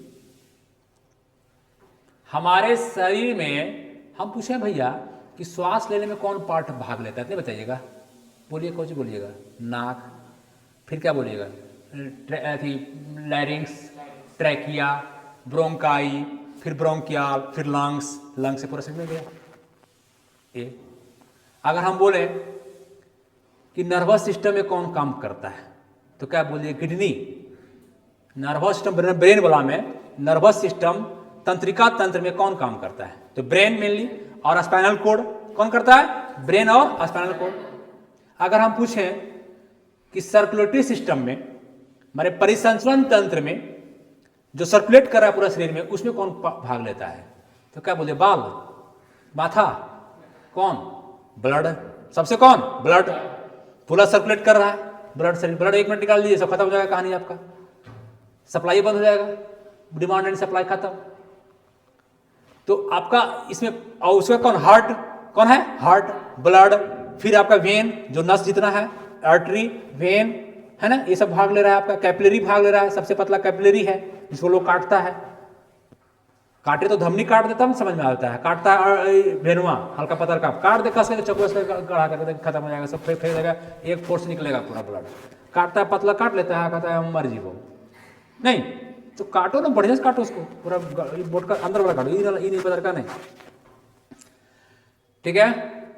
हमारे शरीर में हम पूछे भैया कि श्वास लेने में कौन पार्ट भाग लेता है, नहीं बताइएगा? बोलिए, कौन सी बोलिएगा? नाक, फिर क्या बोलिएगा? लैरिंग्स, ट्रैकिया, ब्रोंकाई, फिर ब्रोंकियाल, फिर लंग्स, लंग्स से पूरा समझ में गया। ए अगर हम बोले कि नर्वस सिस्टम में कौन काम करता है तो क्या बोलिए? किडनी। नर्वस सिस्टम, ब्रेन वाला में नर्वस सिस्टम, तंत्रिका तंत्र में कौन काम करता है? तो ब्रेन मेनली, और स्पाइनल कोड कौन करता है? ब्रेन और स्पाइनल कोड। अगर हम पूछें कि सर्कुलेटरी सिस्टम में, हमारे परिसंचरण तंत्र में जो सर्कुलेट कर रहा है पूरा शरीर में, उसमें कौन भाग लेता है? तो क्या बोले? बाल, माथा, कौन? ब्लड। सबसे कौन? ब्लड। पूरा सर्कुलेट कर रहा है ब्लड शरीर। ब्लड 1 मिनट निकाल दीजिए, सब खत्म हो जाएगा कहानी आपका, सप्लाई बंद हो जाएगा, डिमांड एंड सप्लाई खत्म। तो आपका इसमें, और उसका कौन? हार्ट। कौन है? हार्ट, ब्लड, फिर आपका वेन, जो नस जितना है, आर्टरी, वेन, है ना, ये सब भाग ले रहा है आपका। कैपिलरी भाग ले रहा है, सबसे पतला कैपिलरी है जिसको लोग काटता है। काटे तो धमनी काट देता है, समझ में आता है, काटता है भेनुआ, हल्का पतर का काट दे, कस के चक्कू से गढ़ा कर खत्म हो जाएगा, सब फेंक देगा, एक फोर्स निकलेगा पूरा ब्लड। काटता है पतला, काट लेता है, कहता है मर जीवो। नहीं तो काटो ना, बढ़िया से काटो उसको, पूरा बोट का अंदर वाला काटो, ये नहीं पतर का नहीं। ठीक है।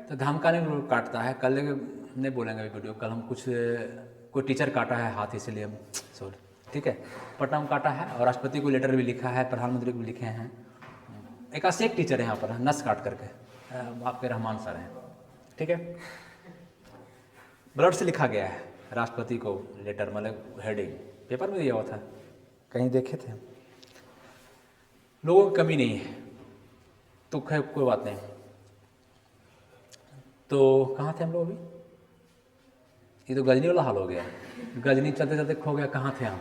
तो धमकाने में लोग काटता है। कल नहीं बोलेंगे वीडियो, कल हम कुछ कोई टीचर काटा है हाथ, इसीलिए हम सॉरी। ठीक है। पटना में काटा है, और राष्ट्रपति को लेटर भी लिखा है, प्रधानमंत्री को भी लिखे हैं, एक एक टीचर है यहाँ पर नस काट करके, आपके रहमान सर हैं, ठीक है। ब्लड से लिखा गया है राष्ट्रपति को लेटर, मतलब हेडिंग पेपर में दिया हुआ था, कहीं देखे थे। लोगों की कमी नहीं है, तो खैर कोई बात नहीं। तो कहाँ थे हम लोग अभी? ये तो गजनी वाला हाल हो गया, गजनी चलते चलते खो गया। कहाँ थे हम?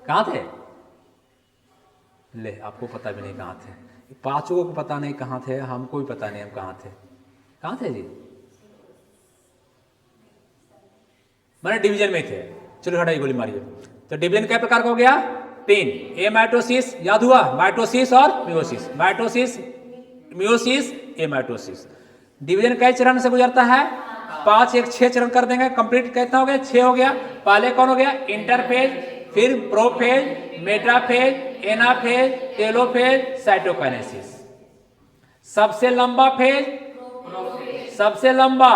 कहाँ थे? ले, आपको पता भी नहीं कहाँ थे, पांचों को पता नहीं कहाँ थे, हमको भी पता नहीं हम कहाँ थे। कहाँ थे जी? मैंने डिवीजन में थे। चलो हटाइए, गोली मारिए। तो डिवीजन क्या प्रकार का हो गया? 3। ए माइटोसिस, याद हुआ? माइटोसिस और मियोसिस, माइटोसिस, मियोसिस, ए माइटोसिस। डिवीजन कई चरण से गुजरता है? 5, 1, 6 चरण कर देंगे कंप्लीट। कितना हो गया? 6 हो गया। पहले कौन हो गया? इंटरफेज, फिर prophase, metaphase, anaphase, telophase, cytokinesis. सबसे लंबा फेज, सबसे लंबा,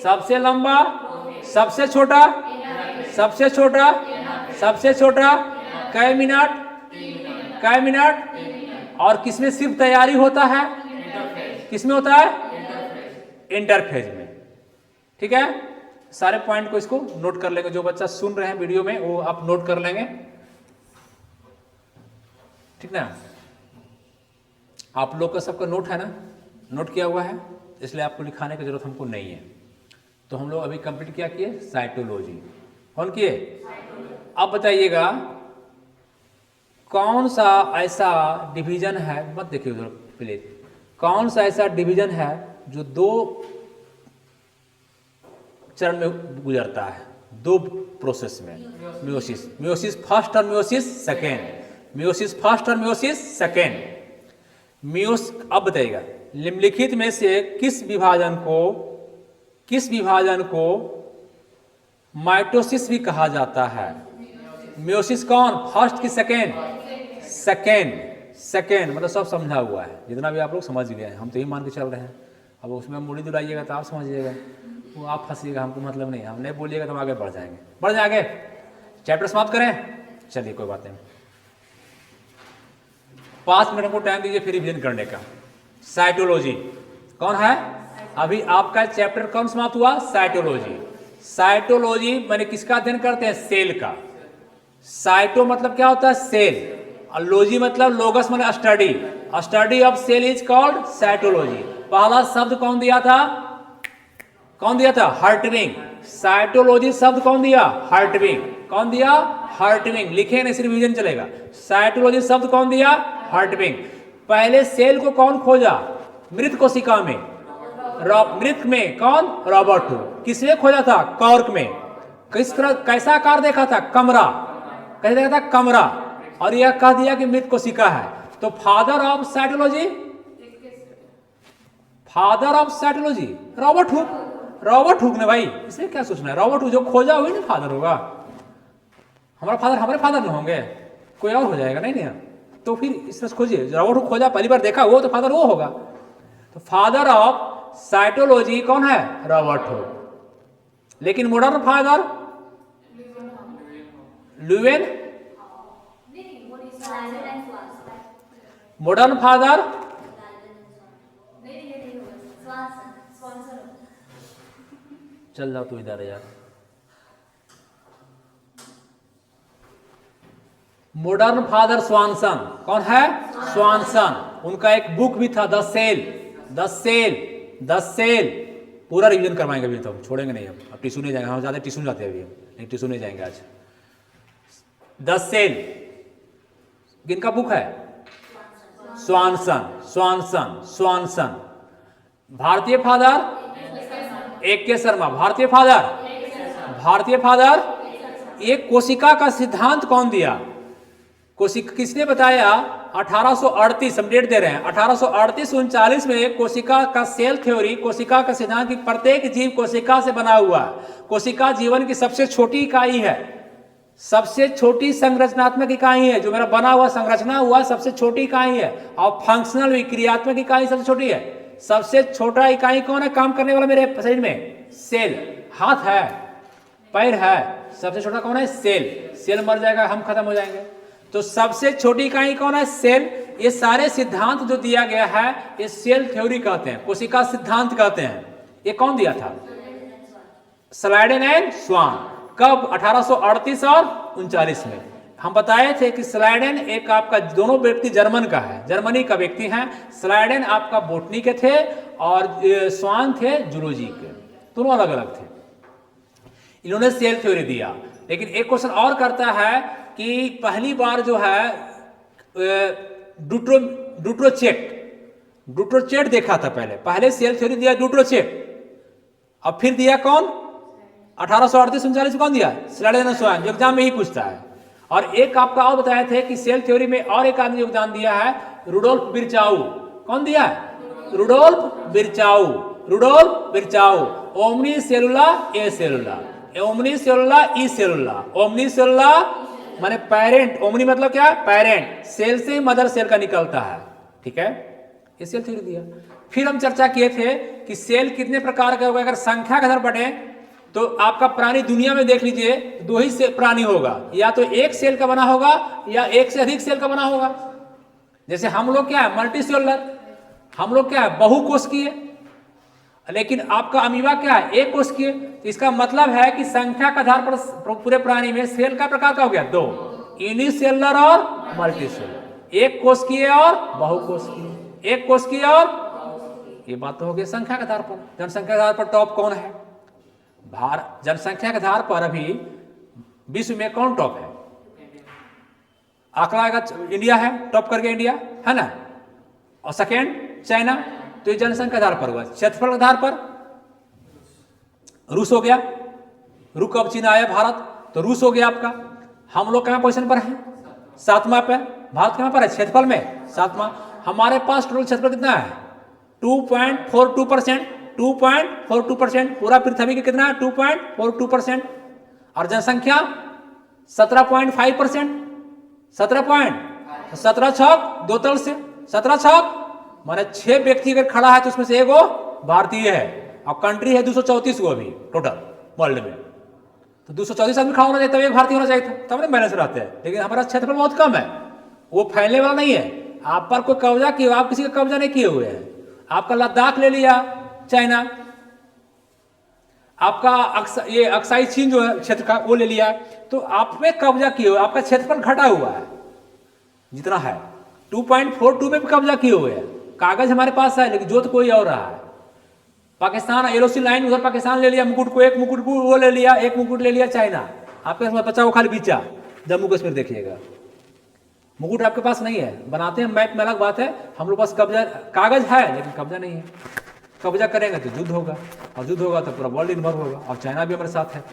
सबसे लंबा, सबसे छोटा, सबसे छोटा, सबसे छोटा, कै मिनट, कै मिनट। और किसमें सिर्फ तैयारी होता है? किसमें होता है? इंटरफेज में, ठीक है। सारे पॉइंट को इसको नोट कर लेंगे, जो बच्चा सुन रहे हैं वीडियो में वो आप नोट कर लेंगे, ठीक ना। आप लोग का सबका नोट है ना, नोट किया हुआ है, इसलिए आपको लिखाने की जरूरत हमको नहीं है। तो हम लोग अभी कंप्लीट क्या किए? साइटोलॉजी कौन किए? अब बताइएगा कौन सा ऐसा डिवीजन है, मत देखिए उधर प्लीज, कौन सा ऐसा डिवीजन है जो 2 चरण में गुजरता है, 2 प्रोसेस में? मियोसिस, मियोसिस फर्स्ट और मियोसिस सेकेंड, मियोसिस फर्स्ट और मियोसिस सेकेंड। मियोस, अब बताइएगा निम्नलिखित में से किस विभाजन को माइटोसिस भी कहा जाता है? मियोसिस कौन, फर्स्ट की सेकेंड? सेकेंड मतलब सब समझा हुआ है, जितना भी आप लोग समझ गए हैं, हम तो यही मान के चल रहे हैं। अब उसमें मूड़ी दुलाइएगा तो आप समझिएगा, वो आप फंसीएगा, हमको मतलब नहीं, हम नहीं बोलिएगा तो हम आगे बढ़ जाएंगे, बढ़ जाएंगे। चैप्टर समाप्त करें, चलिए कोई बात नहीं। 5 मिनट को टाइम दीजिए फिर रिवीजन करने का। साइटोलॉजी कौन है? अभी आपका चैप्टर कौन समाप्त हुआ? साइटोलॉजी। साइटोलॉजी माने किसका अध्ययन करते हैं? सेल का। साइटो मतलब क्या होता है? सेल, और लॉजी मतलब लोगस मतलब study, study of cell is called cytology. पहला शब्द कौन दिया था? कौन दिया था? हर्टविंग। साइटोलॉजी शब्द कौन दिया? हर्टविंग। कौन दिया? हर्टविंग। लिखे नहीं, सिर्फ रिवीजन चलेगा। साइटोलॉजी शब्द कौन दिया? हर्टविंग। पहले सेल को कौन खोजा? मृत कोशिका में, मृत में कौन? Robert Hooke. किसने खोजा था? कॉर्क में। किस तरह, कैसा आकार देखा था? कमरा, कैसे देखा था? कमरा। और यह कह दिया कि मृत कोशिका है। तो father of cytology, father of cytology Robert Hooke. Robert Hooke ने, भाई इसमें क्या सोचना है? रॉबर्ट हुक जो खोजा वही ना फादर होगा। हमारा फादर हमारे फादर न होंगे, कोई और हो जाएगा? नहीं नहीं, तो फिर इस तरह खोजिए। रॉबर्ट हुक खोजा, पहली बार देखा वो, तो फादर वो होगा। तो फादर ऑफ साइटोलॉजी कौन है? Robert Hooke. लेकिन modern father Leeuwen, modern father चल जाओ तू इधर यार। मॉडर्न फादर स्वानसन कौन है? स्वानसन। उनका एक बुक भी था, the cell, the cell, the cell. पूरा रिवीजन करवाएंगे अभी, तो हम छोड़ेंगे नहीं। अब टिश्यू नहीं जाएंगे, हम ज्यादा टिश्यू जाते हैं अभी, नहीं टिश्यू नहीं जाएंगे आज। द सेल किनका बुक है? स्वानसन, स्वानसन, स्वानसन। भारतीय फादर एक के शर्मा। भारतीय फादर, भारतीय फादर। एक कोशिका का सिद्धांत कौन दिया? कोशिका किसने बताया? 1838, हम डेट दे रहे हैं, 1838-39 में कोशिका का सेल थ्योरी, कोशिका का सिद्धांत की प्रत्येक जीव कोशिका से बना हुआ है। कोशिका जीवन की सबसे छोटी इकाई है, सबसे छोटी संरचनात्मक इकाई है। जो मेरा बना हुआ संरचना हुआ सबसे छोटी इकाई है, और फंक्शनल भी क्रियात्मक इकाई सबसे छोटी है। सबसे छोटा इकाई कौन है काम करने वाला मेरे शरीर में? सेल। हाथ है, पैर है, सबसे छोटा कौन है? सेल। सेल मर जाएगा, हम खत्म हो जाएंगे। तो सबसे छोटी इकाई कौन है? सेल। ये सारे सिद्धांत जो दिया गया है ये सेल थ्योरी कहते हैं, कोशिका सिद्धांत कहते हैं। ये कौन दिया था? स्लाइडेन एंड स्वान। कब? 1838 और 39 में। हम बताए थे कि स्लाइडेन एक आपका, दोनों व्यक्ति जर्मन का है, जर्मनी का व्यक्ति हैं। स्लाइडेन आपका बोटनी के थे और स्वान थे जूलॉजी के, दोनों अलग अलग थे। इन्होंने सेल थ्योरी दिया। लेकिन एक क्वेश्चन और करता है कि पहली बार जो है डूट्रोचेट देखा था पहले सेल थ्योरी दिया डूट्रोचेट, अब फिर दिया कौन? 1838-39 कौन दिया? स्लाइडेन स्वान, जो एग्जाम में ही पूछता है। और एक आपका और बताए थे कि सेल थ्योरी में और एक आदमी योगदान दिया है, रुडोल्फ बिरचाउ। कौन दिया है? रुडोल्फ बिरचाउ। ओमनी सेलुला ए सेलुला, ओमनी सेलुला ई सेलुला। ओमनी सेलुला माने पेरेंट, ओमनी मतलब क्या? पेरेंट, सेल से मदर सेल का निकलता है, ठीक है। ये सेल थ्योरी दिया। फिर हम चर्चा किए थे कि सेल कितने प्रकार का होगा। अगर संख्या के आधार बढ़े तो आपका प्राणी दुनिया में देख लीजिए, दो ही से प्राणी होगा, या तो एक सेल का बना होगा या एक से अधिक सेल का बना होगा। जैसे हम लोग क्या है? मल्टी सेलुलर, हम लोग क्या है? बहुकोशिकीय। लेकिन आपका अमीबा क्या है? एक कोशिकीय। तो इसका मतलब है कि संख्या के आधार पर पूरे प्राणी में सेल का प्रकार का हो गया? दो, यूनिसेलुलर और मल्टी सेलुलर, एक कोशिकीय और बहुकोशिकीय, एक कोशिकीय और, ये बात तो हो गई संख्या के आधार पर। जनसंख्या के आधार पर टॉप कौन है? भारत। जनसंख्या के आधार पर अभी विश्व में कौन टॉप है? आंकड़ा आएगा, इंडिया है, टॉप कर गया इंडिया, है ना। और सेकेंड चाइना। तो ये जनसंख्या के आधार पर हुआ। क्षेत्रफल के आधार पर रूस हो गया, रुक अब चीन आया भारत, तो रूस हो गया आपका। हम लोग कहाँ पोजीशन पर हैं? 7वां पे। भारत कहाँ पर है? क्षेत्रफल में 7वां। हमारे पास टोटल क्षेत्रफल कितना है? 2.42%। 2.42%। पूरा पृथ्वी का कितना है? 2.42%। और जनसंख्या 17.5%। 17 छक दो तल से 17 छक माने 6 व्यक्ति अगर खड़ा है तो उसमें से एगो भारतीय है। और कंट्री है 234 गो अभी टोटल वर्ल्ड में, तो 234 आदमी खड़ा होना चाहिए, तब एक भारतीय होना चाहिए था, तब ना बैलेंस रहते हैं। लेकिन हमारा क्षेत्रफल बहुत कम है, वो फैलने वाला नहीं है। आप पर कोई कब्जा किया, आप किसी का कब्जा नहीं किए हुए हैं। आपका लद्दाख ले लिया चाइना, आपका ये अक्साई चीन जो है क्षेत्र का वो ले लिया, तो आप पे कब्जा किए हुए, आपका क्षेत्रफल घटा हुआ है जितना है। 2.42 पे कब्जा किए हुए हैं। कागज हमारे पास है लेकिन जोत कोई और रहा है। पाकिस्तान एलओसी लाइन उधर पाकिस्तान ले लिया, मुकुट को एक मुकुट को वो ले लिया, एक मुकुट ले लिया चाइना। आपके पास बचा वो खाली बीचा जम्मू कश्मीर देखिएगा, मुकुट आपके पास नहीं है। बनाते हैं मैप में अलग बात है, हम लोग पास कब्जा कागज है लेकिन कब्जा नहीं है। कब्जा करेंगे तो युद्ध होगा, और युद्ध होगा तो पूरा वर्ल्ड इन्वॉल्व होगा। और चाइना भी हमारे साथ है,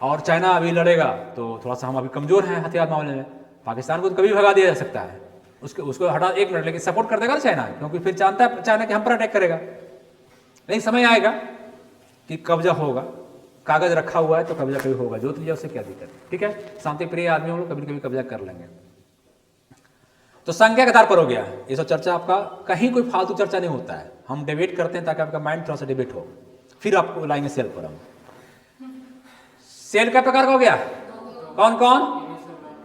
और चाइना अभी लड़ेगा तो थोड़ा सा हम अभी कमजोर हैं हथियार मामले में। पाकिस्तान को तो कभी भगा दिया जा सकता है, उसको हटा 1 मिनट, लेकिन सपोर्ट कर देगा ना चाइना, क्योंकि फिर जानता है चाइना कि हम पर अटैक करेगा। लेकिन समय आएगा कि कब्जा होगा, कागज रखा हुआ है तो कब्जा कभी होगा, जोत लिया उससे क्या दिक्कत, ठीक है। शांति प्रिय आदमी हम लोग कभी कभी कब्जा कर लेंगे। तो संख्या के आधार पर हो गया ये सब चर्चा। आपका कहीं कोई फालतू चर्चा नहीं होता है, हम डिबेट करते हैं ताकि आपका माइंड थोड़ा सा डिबेट हो। फिर आपको लाएंगे सेल पर। हम सेल का प्रकार हो गया कौन कौन?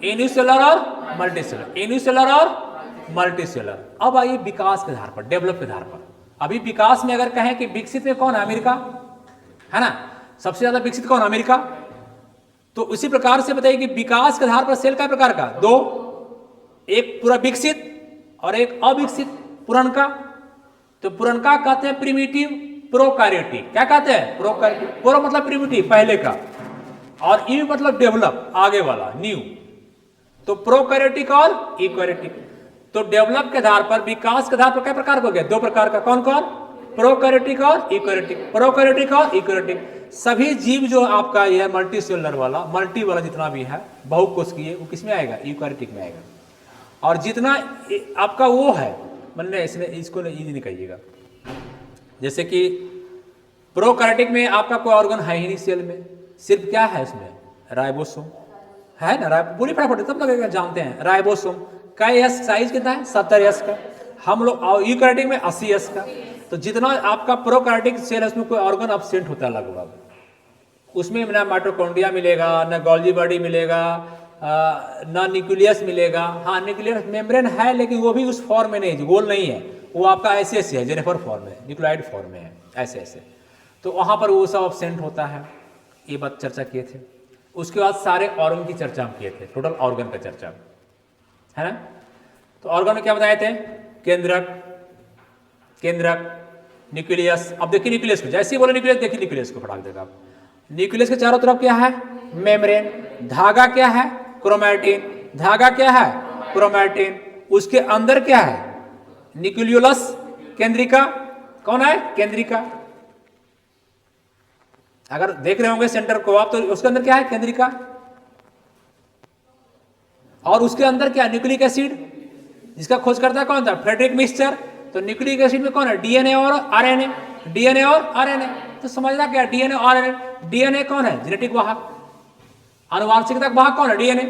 यूनिसेलुलर और मल्टीसेलुलर, यूनिसेलुलर और मल्टीसेलुलर। अब आइए विकास के आधार पर, डेवलप के आधार पर। अभी विकास में अगर कहें कि विकसित में कौन है? अमेरिका है ना, सबसे ज्यादा विकसित कौन? अमेरिका। तो उसी प्रकार से बताइए कि विकास के आधार पर सेल का प्रकार का 2, एक पूरा विकसित और एक अविकसित पुरनका। तो पुरनका कहते हैं प्रिमिटिव, प्रोकैरियोटिक। क्या कहते हैं? प्रोकैरियोटिक। प्रो मतलब प्रिमिटिव पहले का, और यू मतलब डेवलप आगे वाला न्यू। तो प्रोकैरियोटिक और यूकैरियोटिक। तो डेवलप के आधार पर, विकास के आधार पर क्या प्रकार हो गया? 2 प्रकार का। कौन कौन? प्रोकैरियोटिक और यूकैरियोटिक। प्रोकैरियोटिक और यूकैरियोटिक। सभी जीव जो आपका यह मल्टी सेलुलर वाला, मल्टी वाला जितना भी है बहुकोशिकीय, वो किस में आएगा? यूकैरियोटिक में आएगा। और जितना आपका वो है, मतलब इसको नहीं कहिएगा, जैसे कि प्रोकैरियोटिक में आपका कोई ऑर्गन है ही नहीं सेल में, सिर्फ क्या है इसमें? राइबोसोम है ना, पूरी फटाफट तब लगेगा, जानते हैं राइबोसोम का एस साइज कितना है? 70 एस का। हम लोग यूकैरियोटिक में 80 एस का। तो जितना आपका प्रोकैरियोटिक सेल है उसमें कोई ऑर्गन एब्सेंट होता है लगभग, उसमें ना माइटोकॉन्ड्रिया मिलेगा, ना गोल्गी बॉडी मिलेगा, ना न्यूक्लियस मिलेगा। हाँ न्यूक्लियस मेम्ब्रेन है लेकिन वो भी उस फॉर्म में नहीं, गोल नहीं है, वो आपका ऐसे ऐसे है, जेनिफर फॉर्म में, न्यूक्लियोइड फॉर्म में है, ऐसे ऐसे। तो वहाँ पर वो सब एब्सेंट होता है, ये बात चर्चा किए थे। उसके बाद सारे ऑर्गन की चर्चा हम किए थे, टोटल ऑर्गन का चर्चा है ना। तो ऑर्गन में क्या बताए थे, केंद्रक, केंद्रक, न्यूक्लियस। अब देखिए न्यूक्लियस को, जैसे ही बोले न्यूक्लियस, देखिए न्यूक्लियस को फटाक देगा आप। न्यूक्लियस के चारों तरफ क्या है, मेम्ब्रेन। धागा क्या है, क्रोमैटिन। धागा क्या है, क्रोमैटिन। उसके अंदर क्या है, न्यूक्लियोलस, केंद्रिका। कौन है, केंद्रिका। अगर देख रहे होंगे सेंटर को आप, तो उसके अंदर क्या है, केंद्रिका। और उसके अंदर क्या, न्यूक्लिक एसिड, जिसका खोज करता है कौन था, फ्रेडरिक मिक्सचर। तो न्यूक्लिक एसिड में कौन है, डीएनए और आरएनए, डीएनए और आरएनए। तो समझना क्या, डीएनए और आरएनए। डीएनए कौन है, जेनेटिक वाहक, आनुवांशिकता वाहक कौन है, डीएनए।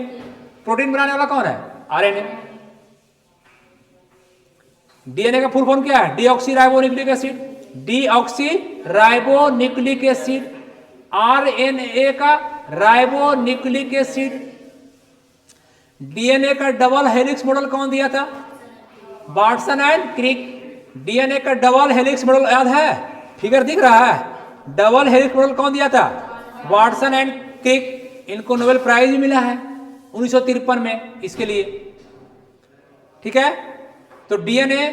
प्रोटीन बनाने वाला कौन है, आरएनए। डीएनए का फुल फॉर्म क्या है, deoxyribonucleic acid, deoxyribonucleic acid. RNA का राइबोन्यूक्लिक एसिड। डीएनए का डबल हेलिक्स मॉडल कौन दिया था, वाटसन एंड क्रिक। डीएनए का डबल हेलिक्स मॉडल याद है, फिगर दिख रहा है, डबल हेलिक्स मॉडल कौन दिया था, वाटसन एंड क्रिक। इनको नोबेल प्राइज भी मिला है 1953 में इसके लिए, ठीक है। तो डीएनए,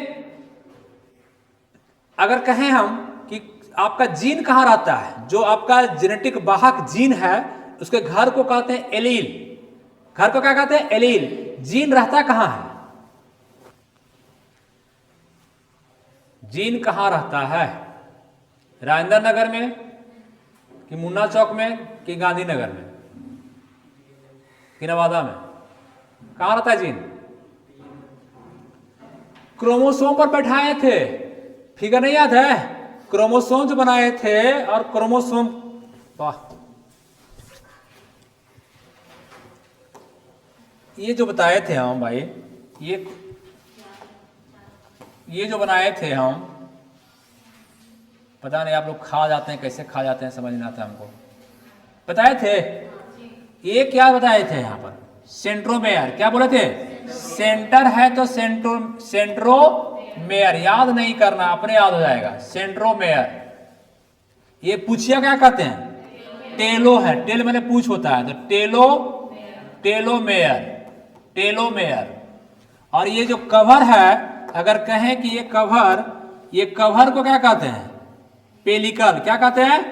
अगर कहें हम कि आपका जीन कहां रहता है, जो आपका जेनेटिक वाहक जीन है, उसके घर को कहते हैं एलील। घर को क्या कहते हैं, एलील। जीन रहता कहां है, जीन कहां रहता है, राजेंद्र नगर में कि मुन्ना चौक में कि गांधीनगर में कि नवादा में, कहां रहता है जीन, क्रोमोसोम पर बैठाए थे। फिगर नहीं याद है, क्रोमोसोम जो बनाए थे, और क्रोमोसोम, वाह, ये जो बताए थे हम भाई, ये जो बनाए थे हम, पता नहीं आप लोग खा जाते हैं, कैसे खा जाते हैं समझ नहीं आता हमको। बताए थे, ये क्या बताए थे यहाँ पर, सेंट्रोमेयर। क्या बोले थे, सेंटर है तो सेंट्रोमेयर। याद नहीं करना, अपने याद हो जाएगा, सेंट्रोमेयर। ये पूछिया क्या कहते हैं, टेलो है, टेल मैंने पूछ होता है, तो टेलोमेयर, टेलोमेयर। और ये जो कवर है, अगर कहें कि ये कवर को क्या कहते हैं, पेलिकल। क्या कहते हैं,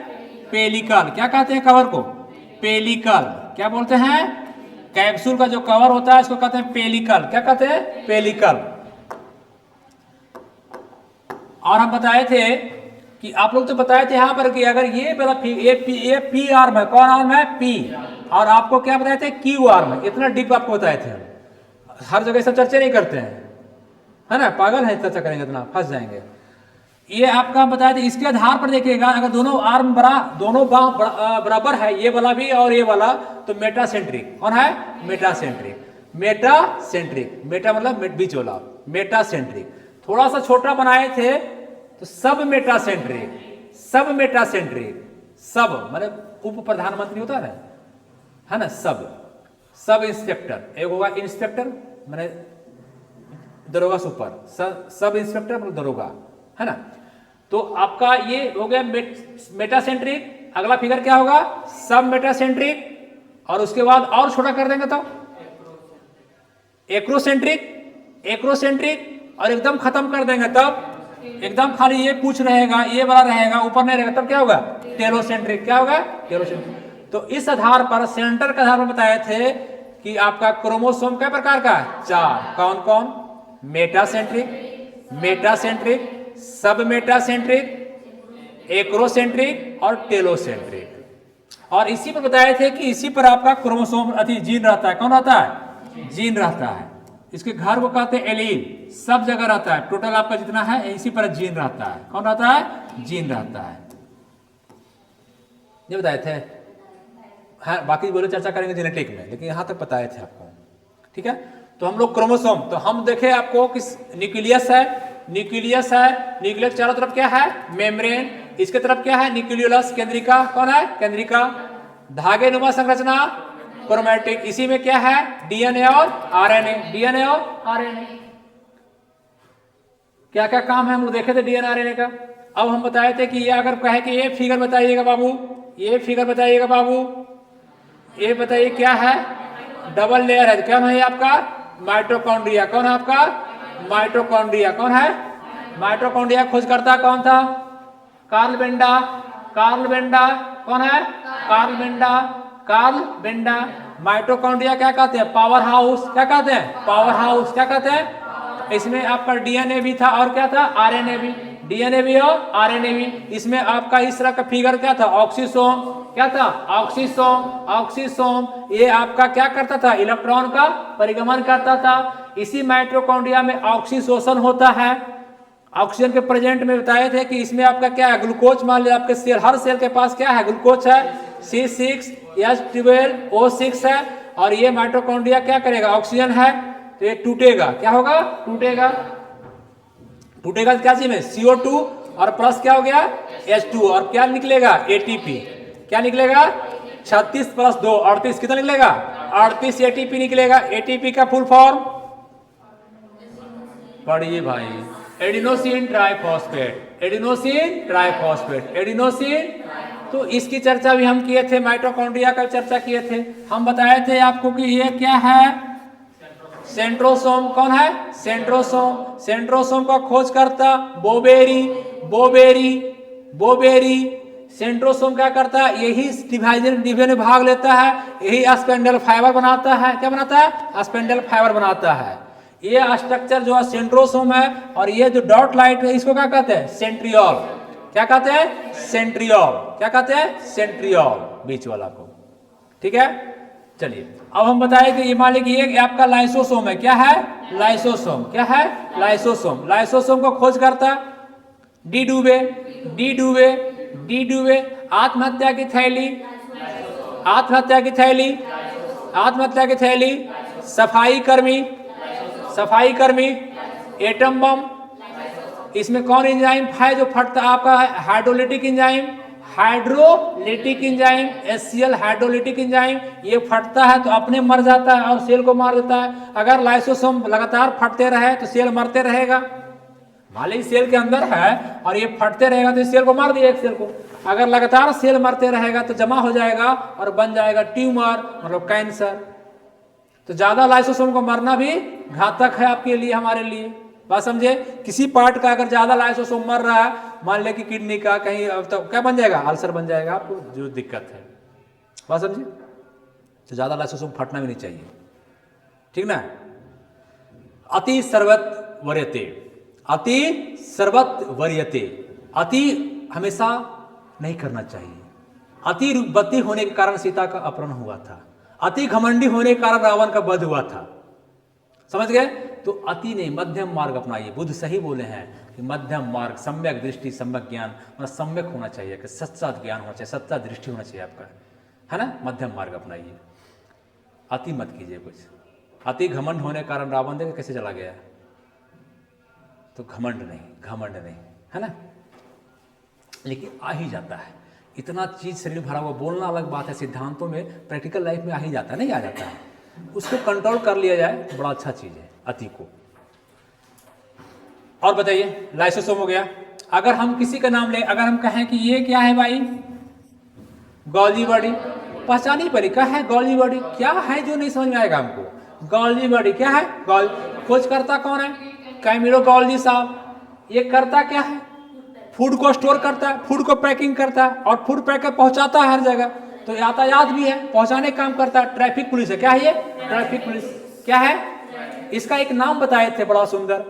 पेलिकल। क्या कहते हैं कवर को, पेलिकल। क्या बोलते हैं, कैप्सूल का जो कवर होता है इसको कहते हैं पेलिकल। क्या कहते हैं, पेलिकल। और हम बताए थे कि आप लोग तो बताए थे यहां पर कि अगर ये वाला ये पी आर्म है, कौन आर्म है, पी। और आपको क्या बताए थे, क्यू आर्म है। इतना डीप आपको बताए थे, हर जगह सब चर्चा नहीं करते हैं, है ना, पागल है, चर्चा करेंगे इतना फंस जाएंगे। ये आपका बताया था, इसके आधार पर देखिएगा, अगर दोनों आर्म दोनों बाह बराबर है, ये वाला भी और ये वाला, तो मेटासेंट्रिक। कौन है, मेटासेंट्रिक। मेटासेंट्रिक, मेटा मतलब बीच वाला, मेटासेंट्रिक। थोड़ा सा छोटा बनाए थे तो सब मेटासेंट्रिक, सब मेटासेंट्रिक। सब मतलब उप प्रधानमंत्री होता है ना, सब इंस्पेक्टर। एक होगा इंस्पेक्टर मैंने दरोगा से ऊपर, सब इंस्पेक्टर मतलब दरोगा, है ना। तो आपका ये हो गया मेटासेंट्रिक। अगला फिगर क्या होगा, सब मेटासेंट्रिक। और उसके बाद और छोटा कर देंगे तो एक्रोसेंट्रिक, एक्रोसेंट्रिक। और एकदम खत्म कर देंगे तब एकदम खाली ये पूछ रहेगा, ये वाला रहेगा, ऊपर नहीं रहेगा, तब क्या होगा, टेलोसेंट्रिक। क्या होगा, टेलोसेंट्रिक। तो इस आधार पर, सेंटर के आधार पर बताए थे कि आपका क्रोमोसोम क्या प्रकार का, 4। कौन कौन, मेटासेंट्रिक, मेटासेंट्रिक, सब मेटासेंट्रिक, एक्रोसेंट्रिक और टेलोसेंट्रिक। और इसी पर बताए थे कि इसी पर आपका क्रोमोसोम जीन रहता है। कौन रहता है, जीन रहता है। इसके घर को कहते हैं एलील, सब जगह रहता है, टोटल आपका जितना है इसी पर जीन रहता है। कौन रहता है, जीन रहता है। ये बताए थे, हाँ बाकी बोले चर्चा करेंगे जेनेटिक में, लेकिन यहां तक बताए थे आपको, ठीक है। तो हम लोग क्रोमोसोम, तो हम देखे आपको किस, न्यूक्लियस है, न्यूक्लियस है, न्यूक्लियस चारों तरफ क्या है, मेम्ब्रेन। इसके तरफ क्या है, न्यूक्लियोलस, केंद्रिका। कौन है, केंद्रिका। धागे नुमा संरचना क्रोमैटिक। इसी में क्या है, डीएनए और आरएनए, डीएनए और आरएनए। क्या क्या काम है हम लोग देखे थे डीएनए आरएनए का। अब हम बताए थे कि ये अगर कहे कि ये फिगर बताइएगा बाबू, ये फिगर बताइएगा बाबू, ये बताइए क्या है, डबल लेयर है। क्या है आपका, माइटोकॉन्ड्रिया। कौन है आपका, माइटोकॉन्ड्रिया। कौन है, माइटोकॉन्ड्रिया। खोज करता कौन था, कार्ल बेंडा। कार्ल बेंडा कौन है, Carl Benda, Carl Benda. Mitochondria क्या कहते हैं, पावर हाउस। क्या कहते हैं, पावर हाउस। क्या कहते हैं, इसमें आपका डीएनए भी था और क्या था, आरएनए भी। डीएनए भी और आरएनए भी। इसमें आपका इस तरह का फिगर क्या था, ऑक्सीसोम। क्या था, ऑक्सीसोम। ऑक्सीसोम ये आपका क्या करता था, इलेक्ट्रॉन का परिगमन करता था। इसी माइटोकॉन्ड्रिया में ऑक्सीशोषण होता है। ऑक्सीजन के प्रेजेंट में बताए थे कि इसमें आपका क्या है, ग्लूकोज। मान लीजिए आपके सेल, हर सेल के पास क्या है, ग्लूकोज है, C6H12O6 है। और ये माइटोकॉन्ड्रिया क्या करेगा, ऑक्सीजन है तो ये टूटेगा। क्या होगा, टूटेगा। टूटेगा क्या चीज में, CO2 और प्लस क्या हो गया, H2 और क्या निकलेगा, ATP। क्या निकलेगा, 36 प्लस 2 38। कितना निकलेगा, 38 ATP निकलेगा। ATP का फुल फॉर्म पढ़िए भाई, adenosine triphosphate. Adenosine triphosphate, adenosine. तो इसकी चर्चा भी हम किए थे, माइटोकॉन्ड्रिया का चर्चा किए थे। हम बताए थे आपको कि ये क्या है, सेंट्रोसोम। कौन है, सेंट्रोसोम। सेंट्रोसोम का खोज करता बोबेरी। बोबेरी, बोबेरी। सेंट्रोसोम क्या करता है, यही डिवीजन में भाग लेता है, यही स्पेंडल फाइबर बनाता है। क्या बनाता है, स्पेंडल फाइबर बनाता है। ये स्ट्रक्चर जो है सेंट्रोसोम है। और ये जो डॉट लाइट है इसको क्या कहते हैं, सेंट्रियोल। क्या कहते हैं, सेंट्रियोल। क्या कहते हैं, सेंट्रियोल, बीच वाला को। ठीक है, चलिए अब हम बताएं कि ये मान लीजिए ये आपका लाइसोसोम है। क्या है, लाइसोसोम। क्या है, लाइसोसोम। लाइसोसोम को खोज करता डी डुबे। डी डुबे, डी डुबे। आत्महत्या की थैली, आत्महत्या की थैली, आत्महत्या की थैली। सफाई कर्मी, सफाई कर्मी। Atom bomb. इसमें कौन एंजाइम है जो फटता, आपका hydrolytic enzyme. Hydrolytic enzyme, HCl hydrolytic enzyme. ये फटता है तो अपने मर जाता है और सेल को मार देता है। अगर लाइसोसोम लगातार फटते रहे तो सेल मरते रहेगा। मान लीजिए सेल के अंदर है और ये फटते रहेगा तो इस सेल को मार दिया, एक सेल को। अगर लगातार सेल मरते रहेगा तो जमा हो जाएगा और बन जाएगा ट्यूमर, मतलब कैंसर। तो ज्यादा लाइसोसोम को मरना भी घातक है आपके लिए, हमारे लिए। बात समझे, किसी पार्ट का अगर ज्यादा लाइसोसोम मर रहा है, मान ले कि किडनी का कहीं, तो क्या बन जाएगा, अल्सर बन जाएगा आपको, जो दिक्कत है। बात समझे, तो ज्यादा लाइसोसोम फटना भी नहीं चाहिए, ठीक ना। अति सर्वत वरीयते, अति सर्वत वरीयते। अति हमेशा नहीं करना चाहिए। अति रूपवती होने के कारण सीता का अपहरण हुआ था। अति घमंडी होने के कारण रावण का वध हुआ था। समझ गए, तो अति नहीं, मध्यम मार्ग अपनाइए। बुद्ध सही बोले हैं कि मध्यम मार्ग, सम्यक दृष्टि, सम्यक ज्ञान, मतलब सम्यक होना चाहिए, कि सच्चा ज्ञान होना चाहिए, सच्चा दृष्टि होना चाहिए आपका, है ना। मध्यम मार्ग अपनाइए, अति मत कीजिए कुछ। अति घमंड होने के कारण रावण देखे कैसे चला गया, तो घमंड नहीं, घमंड नहीं, है ना। लेकिन आ ही जाता है, इतना चीज शरीर भरा हुआ, बोलना अलग बात है, सिद्धांतों में, प्रैक्टिकल लाइफ में आ ही जाता है, नहीं आ जाता है। उसको कंट्रोल कर लिया जाए तो बड़ा अच्छा चीज है, अति को। और बताइए, लाइसोसोम हो गया। अगर हम किसी का नाम ले, अगर हम कहें कि ये क्या है भाई, गॉल्जी बॉडी, पहचान ही पड़ी, क्या है गॉल्जी बॉडी, क्या है जो नहीं समझ में आएगा हमको। गॉल्जी बॉडी क्या है, खोज करता कौन है, कैमिलो गॉल्जी साहब। ये करता क्या है, फूड को स्टोर करता है, फूड को पैकिंग करता है और फूड पैक पहुंचाता है हर जगह। तो यातायात भी है, पहुंचाने का काम करता है। ट्रैफिक पुलिस है, क्या है ये, ट्रैफिक पुलिस। क्या है, इसका एक नाम बताए थे बड़ा सुंदर,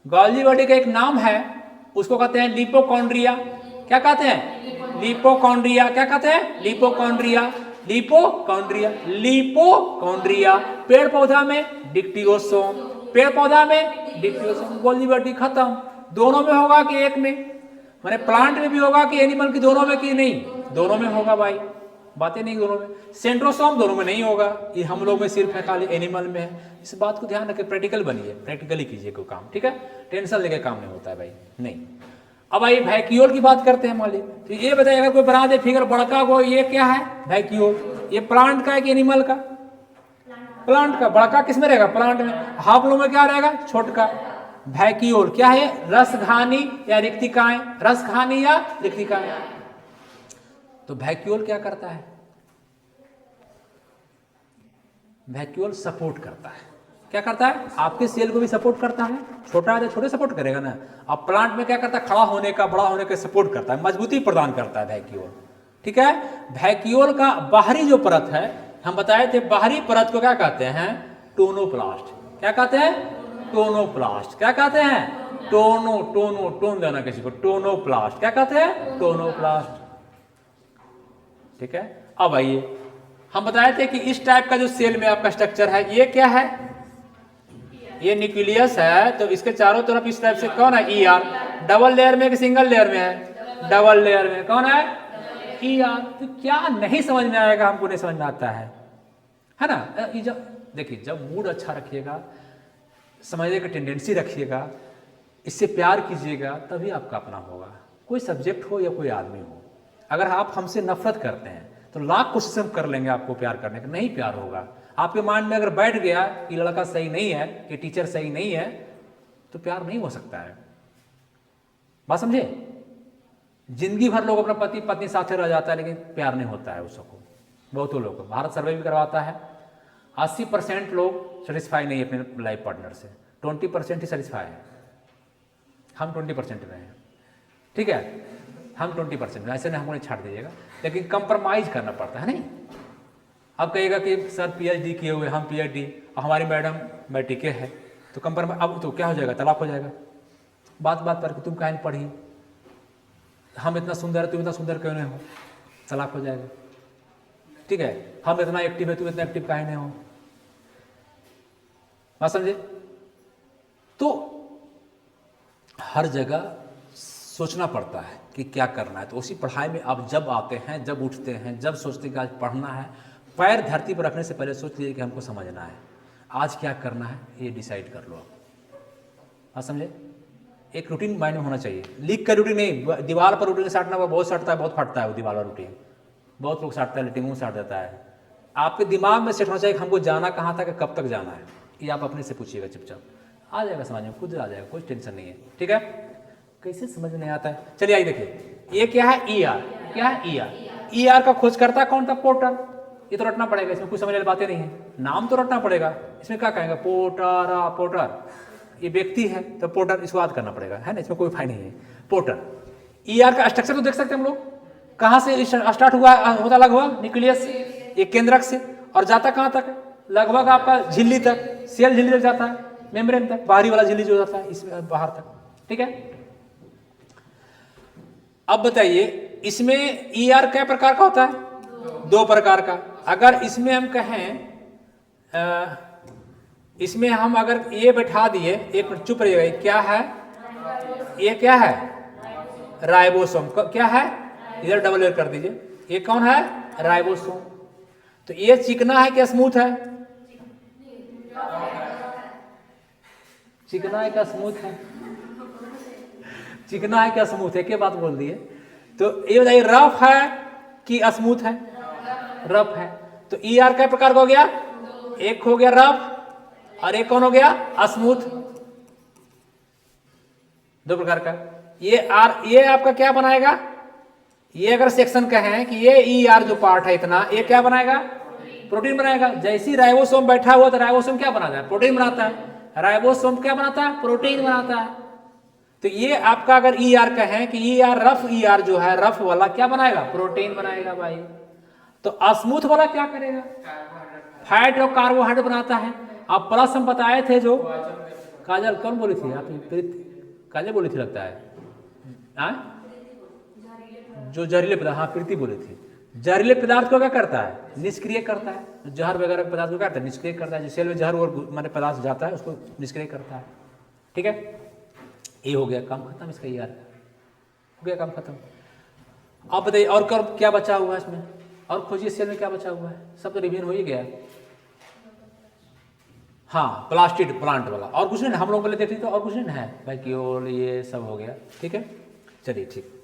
गॉल्जी बॉडी का एक नाम है, उसको कहते हैं लिपोकॉन्ड्रिया। क्या कहते हैं, लिपोकॉन्ड्रिया। क्या कहते हैं, लिपोकॉन्ड्रिया, लिपोकॉन्ड्रिया, लिपोकॉन्ड्रिया। पेड़ पौधा में डिक्टियोसोम, पेड़ पौधा में डिक्टियोसोम। गॉल्जी बॉडी खत्म। दोनों में होगा कि एक में, माने प्लांट में भी होगा कि एनिमल की, दोनों में कि नहीं, दोनों में होगा भाई, बातें नहीं दोनों में। सेंट्रोसोम दोनों में नहीं होगा, ये हम लोग में सिर्फ है, खाली एनिमल में है। इस बात को ध्यान रखें, प्रैक्टिकल बनिए, प्रैक्टिकली कीजिए कोई काम, ठीक है। टेंशन लेके काम नहीं होता है भाई, नहीं। अब भाई वैक्यूल की बात करते हैं मान लीजिए, तो ये बताइए, अगर कोई बना दे फिगर बड़का को, ये क्या है, वैक्यूल। ये प्लांट का है कि एनिमल का? प्लांट का। बड़का किस में रहेगा? प्लांट में। हाफ में क्या रहेगा? छोटका। वैक्यूल क्या है? रसघानी या रिक्तिकाएं, रसघानी या रिक्तिकाएं। तो वैक्यूल क्या करता है? वैक्यूल सपोर्ट करता है। क्या करता है? आपके सेल को भी सपोर्ट करता है। छोटा है तो छोटे सपोर्ट करेगा ना। अब प्लांट में क्या करता है? खड़ा होने का, बड़ा होने का सपोर्ट करता है, मजबूती प्रदान करता है वैक्यूल। ठीक है। वैक्यूल का बाहरी जो परत है, हम बताए थे बाहरी परत को क्या कहते हैं? टोनोप्लास्ट। क्या कहते हैं? टोनोप्लास्ट। क्या कहते हैं? टोन देना किसी को, टोनोप्लास्ट। क्या कहते हैं? टोनोप्लास्ट। ठीक है। अब आइए, हम बताए थे कि इस टाइप का जो सेल में आपका स्ट्रक्चर है, ये क्या है? ये न्यूक्लियस है। तो इसके चारों तरफ इस टाइप से कौन है? ER। डबल लेयर में कि सिंगल लेयर में है? डबल लेयर में। कौन है? ER। तो क्या नहीं समझ में आएगा? हमको नहीं समझ में आता है ना। देखिए, जब मूड अच्छा रखिएगा, समझने की टेंडेंसी रखिएगा, इससे प्यार कीजिएगा, तभी आपका अपना होगा। कोई सब्जेक्ट हो या कोई आदमी हो, अगर आप हमसे नफरत करते हैं तो लाख कोशिश हम कर लेंगे आपको प्यार करने का, नहीं प्यार होगा। आपके माइंड में अगर बैठ गया कि लड़का सही नहीं है, कि टीचर सही नहीं है, तो प्यार नहीं हो सकता है। बात समझे? जिंदगी भर लोग अपना पति पत्नी साथ रह जाता है, लेकिन प्यार नहीं होता है उसको। बहुतों लोग को भारत सर्वे भी करवाता है, 80% लोग सेटिस्फाई नहीं है अपने लाइफ पार्टनर से, 20% ही सेटिस्फाई है। हम 20% में हैं। ठीक है, हम 20% में, ऐसे नहीं हमको नहीं छाड़ दीजिएगा, लेकिन कंप्रोमाइज करना पड़ता है। नहीं, अब कहिएगा कि सर PhD किए हुए, हम PhD, और हमारी मैडम मैट्रिके है, तो कंप्रोमाइज, अब तो क्या हो जाएगा? तलाक हो जाएगा। बात बात पर कि तुम कहीं नहीं पढ़ी, हम इतना सुंदर है, तुम इतना सुंदर क्यों नहीं हो? तलाक हो जाएगा। ठीक है। हम इतना एक्टिव है, तुम इतना एक्टिव कहीं नहीं हो। बात समझे? तो हर जगह सोचना पड़ता है कि क्या करना है। तो उसी पढ़ाई में आप जब आते हैं, जब उठते हैं, जब सोचते हैं कि आज पढ़ना है, पैर धरती पर रखने से पहले सोच लीजिए कि हमको समझना है, आज क्या करना है, ये डिसाइड कर लो आप। हाँ, समझे? एक रूटीन माइंड में होना चाहिए। लिख कर रूटीन नहीं, दीवार पर रूटीन साटना बहुत साटता है, बहुत फटता है वो दीवार वाला रूटीन। बहुत लोग साटता है, लेटिंग साट देता है। आपके दिमाग में सेट होना चाहिए कि हमको जाना कहाँ तक, कब तक जाना है। ये आप अपने से पूछिएगा, चुपचाप आ जाएगा समझ में, खुद आ जाएगा, कोई टेंशन नहीं है। ठीक है। कैसे समझ में नहीं आता है? चलिए आइए देखिए, ये क्या है? ER। क्या है? ER का खोज करता कौन था? पोर्टर। ये तो रटना पड़ेगा, इसमें कुछ समझने वाली बातें नहीं है, नाम तो रटना पड़ेगा। इसमें क्या कहेंगे? पोर्टर। पोर्टर ये व्यक्ति है, तो पोर्टर इसको याद करना पड़ेगा, है ना, इसमें कोई फाई नहीं है। पोर्टर। ER का स्ट्रक्चर तो देख सकते हैं हम लोग, कहाँ से स्टार्ट हुआ होता? लगभग न्यूक्लियस से, एक केंद्रक से, और जाता कहाँ तक? लगभग आपका झिल्ली तक, सेल झिल्ली तक जाता है, मेम्ब्रेन तक, बाहरी वाला झिल्ली जो जाता है इसमें बाहर तक। ठीक है। अब बताइए, इसमें ER क्या प्रकार का होता है? दो प्रकार का। अगर इसमें हम कहें, इसमें हम अगर ये बैठा दिए, एक मिनट चुप रहिएगा, क्या है? ये क्या है? राइबोसोम। क्या है? इधर डबल एयर कर दीजिए। ये कौन है? राइबोसोम। तो ये चिकना है क्या स्मूथ है? चिकना है क्या स्मूथ है? चिकना है क्या स्मूथ है? क्या बात बोल दी है। तो ये बताइए, रफ है कि स्मूथ है? रफ है। तो ER क्या प्रकार का हो गया? एक हो गया रफ, और एक कौन हो गया? स्मूथ। दो प्रकार का। ये आपका क्या बनाएगा? ये अगर सेक्शन कहें कि ये ER जो पार्ट है इतना, ये क्या बनाएगा? प्रोटीन बनाएगा। जैसी राइबोसोम बैठा हुआ, तो राइबोसोम क्या बनाता है? प्रोटीन बनाता है। राइबोसोम क्या बनाता है? प्रोटीन बनाता है। तो ये आपका अगर ER कहें कि ER रफ, ER जो है रफ वाला क्या बनाएगा? प्रोटीन बनाएगा भाई। तो स्मूथ वाला क्या करेगा? फैट और कार्बोहाइड्रेट बनाता है। अब प्लस हम बताए थे, जो काजल कौन बोली थी? आप काजल बोली थी लगता है, जो जहरीले पदार्थ, हाँ प्रीति बोली थी। जहरीले पदार्थ को क्या करता है? निष्क्रिय करता है। जहर वगैरह पदार्थ को क्या करता है? निष्क्रिय करता है। जिस सेल में जहर और माने पदार्थ जाता है, उसको निष्क्रिय करता है। ठीक है। ये हो गया, काम खत्म इसका। ER हो गया, काम खत्म। अब बताइए और क्या बचा हुआ है इसमें? और खोजिए सेल में क्या बचा हुआ है। सब तो रिवीजन हो ही गया। हाँ, प्लास्टिड प्लांट वाला, और कुछ नहीं। हम लोग पहले देखते तो और कुछ नहीं है भाई, केवल ये सब हो गया। ठीक है, चलिए ठीक।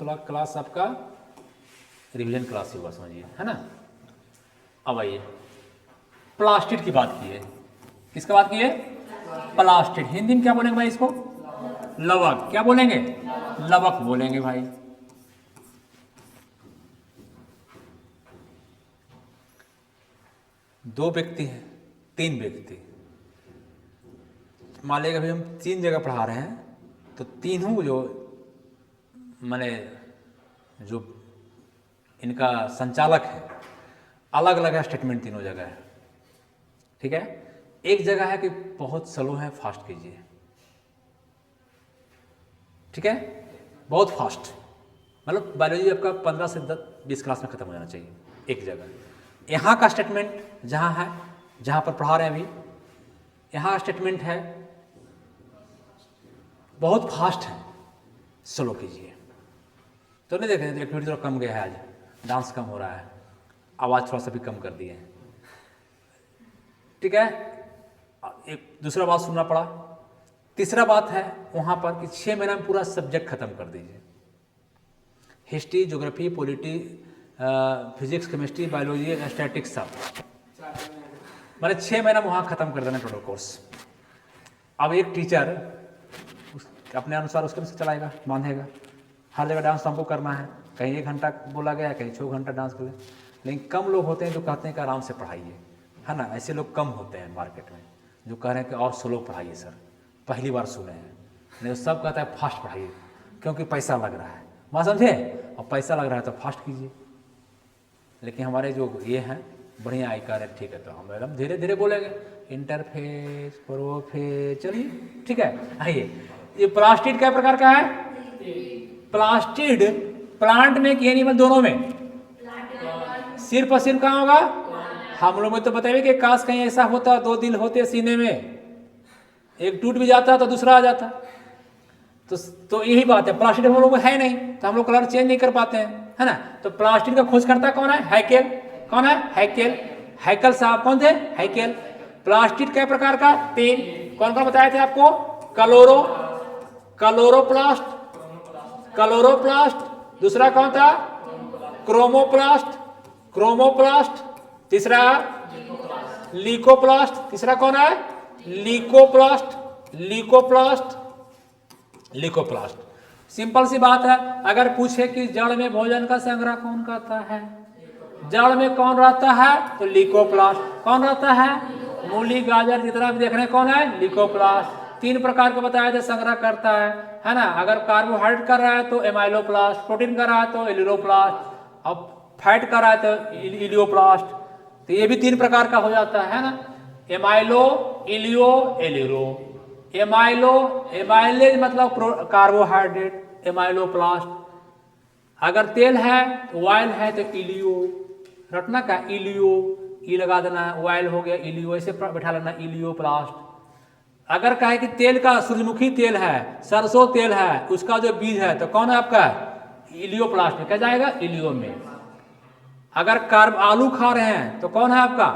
क्लास आपका रिवीजन क्लास ही हुआ समझिए, है ना। अब आइए प्लास्टिड की बात की है। किसका बात की है? प्लास्टिड। हिंदी में क्या बोलेंगे भाई इसको? लवक। क्या बोलेंगे? लवक बोलेंगे भाई। दो व्यक्ति हैं, तीन व्यक्ति, मान लीजिए अभी हम 3 जगह पढ़ा रहे हैं, तो तीनों जो माने जो इनका संचालक है अलग अलग है स्टेटमेंट तीनों जगह है, ठीक है। एक जगह है कि बहुत स्लो है, फास्ट कीजिए, ठीक है, बहुत फास्ट, मतलब बायोलॉजी आपका 15 से 20 क्लास में खत्म हो जाना चाहिए एक जगह। यहाँ का स्टेटमेंट जहाँ है, जहाँ पर पढ़ा रहे हैं अभी, यहाँ स्टेटमेंट है बहुत फास्ट है, स्लो कीजिए। तो नहीं देख रहे एक्टिविटी थोड़ा कम गया है, आज डांस कम हो रहा है, आवाज़ थोड़ा सा भी कम कर दिए हैं, ठीक है। एक दूसरा बात सुनना पड़ा। तीसरा बात है वहाँ पर कि 6 महीना में पूरा सब्जेक्ट खत्म कर दीजिए, history, geography, polity, physics, chemistry, biology, statics सब, मतलब 6 महीना में वहाँ खत्म कर देना टोटल कोर्स। अब एक टीचर अपने अनुसार उसके अनुसार चलाएगा, बांधेगा, हर जगह डांस हमको करना है, कहीं 1 घंटा बोला गया, कहीं 6 घंटा डांस कर ले। लेकिन कम लोग होते हैं जो कहते हैं कि आराम से पढ़ाइए, है ना। ऐसे लोग कम होते हैं मार्केट में जो कह रहे हैं कि और स्लो पढ़ाइए सर, पहली बार सुने हैं। नहीं तो सब कहता है फास्ट पढ़ाइए क्योंकि पैसा लग रहा है, बात समझे, और पैसा लग रहा है तो फास्ट कीजिए। लेकिन हमारे जो ये हैं बढ़िया आईकार है, ठीक है, तो हम एकदम धीरे धीरे बोलेंगे, इंटरफेस, प्रोफेस, चलिए ठीक है। आइए, ये प्लास्टिड क्या प्रकार का है? प्लास्टिड प्लांट में कि एनिमल दोनों में? सिर्फ और सिर्फ कहाँ होगा? हम लोग में तो बताइए कि काश कहीं ऐसा होता, 2 दिल होते सीने में, एक टूट भी जाता तो दूसरा आ जाता। तो यही बात है, प्लास्टिड हम लोग में है नहीं, तो हम लोग कलर चेंज नहीं कर पाते हैं, है ना। तो प्लास्टिड का खोजकर्ता कौन है? हैकेल। कौन है? हैकेल। हैकेल साहब कौन थे? हैकेल। प्लास्टिड कई प्रकार का? 3। कौन कौन बताए थे आपको? क्लोरोप्लास्ट, क्लोरोप्लास्ट, दूसरा कौन था? क्रोमोप्लास्ट, क्रोमोप्लास्ट, तीसरा लीकोप्लास्ट, तीसरा कौन है? लीकोप्लास्ट, लीकोप्लास्ट, लीकोप्लास्ट। सिंपल सी बात है, अगर पूछे कि जड़ में भोजन का संग्रह कौन करता है, जड़ में कौन रहता है, तो लीकोप्लास्ट। कौन रहता है? मूली, गाजर, जितना भी देख रहे हैं कौन है? लीकोप्लास्ट। 3 प्रकार के बताया थे संग्रह करता है ना। अगर कार्बोहाइड्रेट कर रहा है तो एमाइलोप्लास्ट, प्रोटीन कर रहा है तो एलिलोप्लास्ट, अब फैट कर रहा है तो इलियोप्लास्ट। तो ये भी 3 प्रकार का हो जाता है ना, एमाइलो, इलियो, एलिरो। एमाइलो, एमाइलेज मतलब कार्बोहाइड्रेट, एमाइलोप्लास्ट। अगर तेल है, ऑयल है तो इलियो, रटना का इलियो, ई लगा देना, ऑयल हो गया इलियो, ऐसे बैठा लेना इलियोप्लास्ट। अगर कहे कि तेल का सूरजमुखी तेल है, सरसों तेल है, उसका जो बीज है तो कौन है आपका? इलियोप्लास्ट में क्या जाएगा? इलियो में। अगर आलू खा रहे हैं तो कौन है आपका?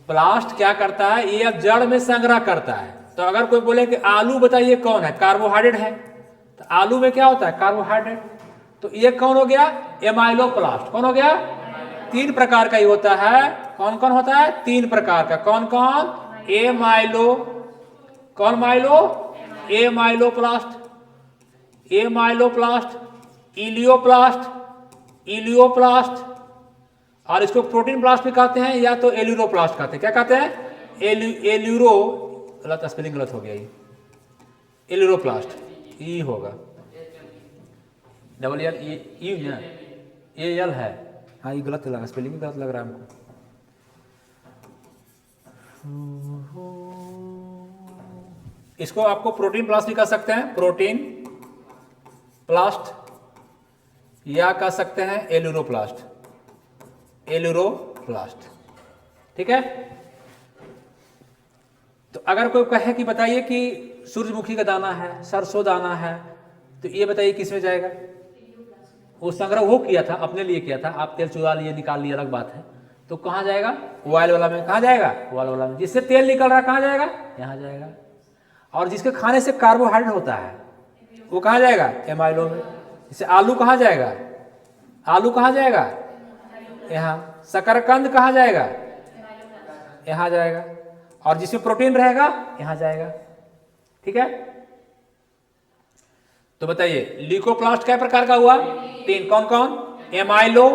प्लास्ट क्या करता है? ये अब जड़ में संग्रह करता है। तो अगर कोई बोले कि आलू बताइए कौन है? कार्बोहाइड्रेट है, तो आलू में क्या होता है? कार्बोहाइड्रेट। तो ये कौन हो गया? एमाइलोप्लास्ट। कौन हो गया? 3 प्रकार का ही होता है। कौन कौन होता है? 3 प्रकार का। कौन कौन? एमाइलो, कौन mylo? Amyloplast, amyloplast, elaioplast, elaioplast, और इसको प्रोटीन प्लास्ट भी कहते हैं या तो एल्यूरोप्लास्ट कहते हैं। क्या कहते हैं? एल्यूरो, गलत स्पेलिंग, गलत हो गया ये, एल्यूरोप्लास्ट ई होगा, डबल एल ई ना, ए एल है, हाँ ये गलत लगा, स्पेलिंग गलत लग रहा है हमको। इसको आपको प्रोटीन प्लास्ट भी कह सकते हैं, प्रोटीन प्लास्ट, या कह सकते हैं एल्यूरोप्लास्ट, एल्यूरोप्लास्ट, ठीक है। तो अगर कोई कहे कि बताइए कि सूरजमुखी का दाना है, सरसों दाना है, तो ये बताइए किस में जाएगा? वो संग्रह वो किया था, अपने लिए किया था, आप तेल चुरा लिए, निकाल लिए, अलग बात है, तो कहाँ जाएगा? ऑयल वाला में। कहाँ जाएगा? ऑयल वाला में। जिससे तेल निकल रहा है कहाँ जाएगा? यहाँ जाएगा। और जिसके खाने से कार्बोहाइड्रेट होता है वो कहाँ जाएगा? एमाइलो में। जैसे आलू कहाँ जाएगा, आलू कहाँ जाएगा, यहाँ। शकरकंद कहाँ जाएगा, यहाँ जाएगा। और जिसमें प्रोटीन रहेगा यहाँ जाएगा, ठीक है। तो बताइए ल्यूकोप्लास्ट कै प्रकार का हुआ, 3, कौन कौन, एमाइलो,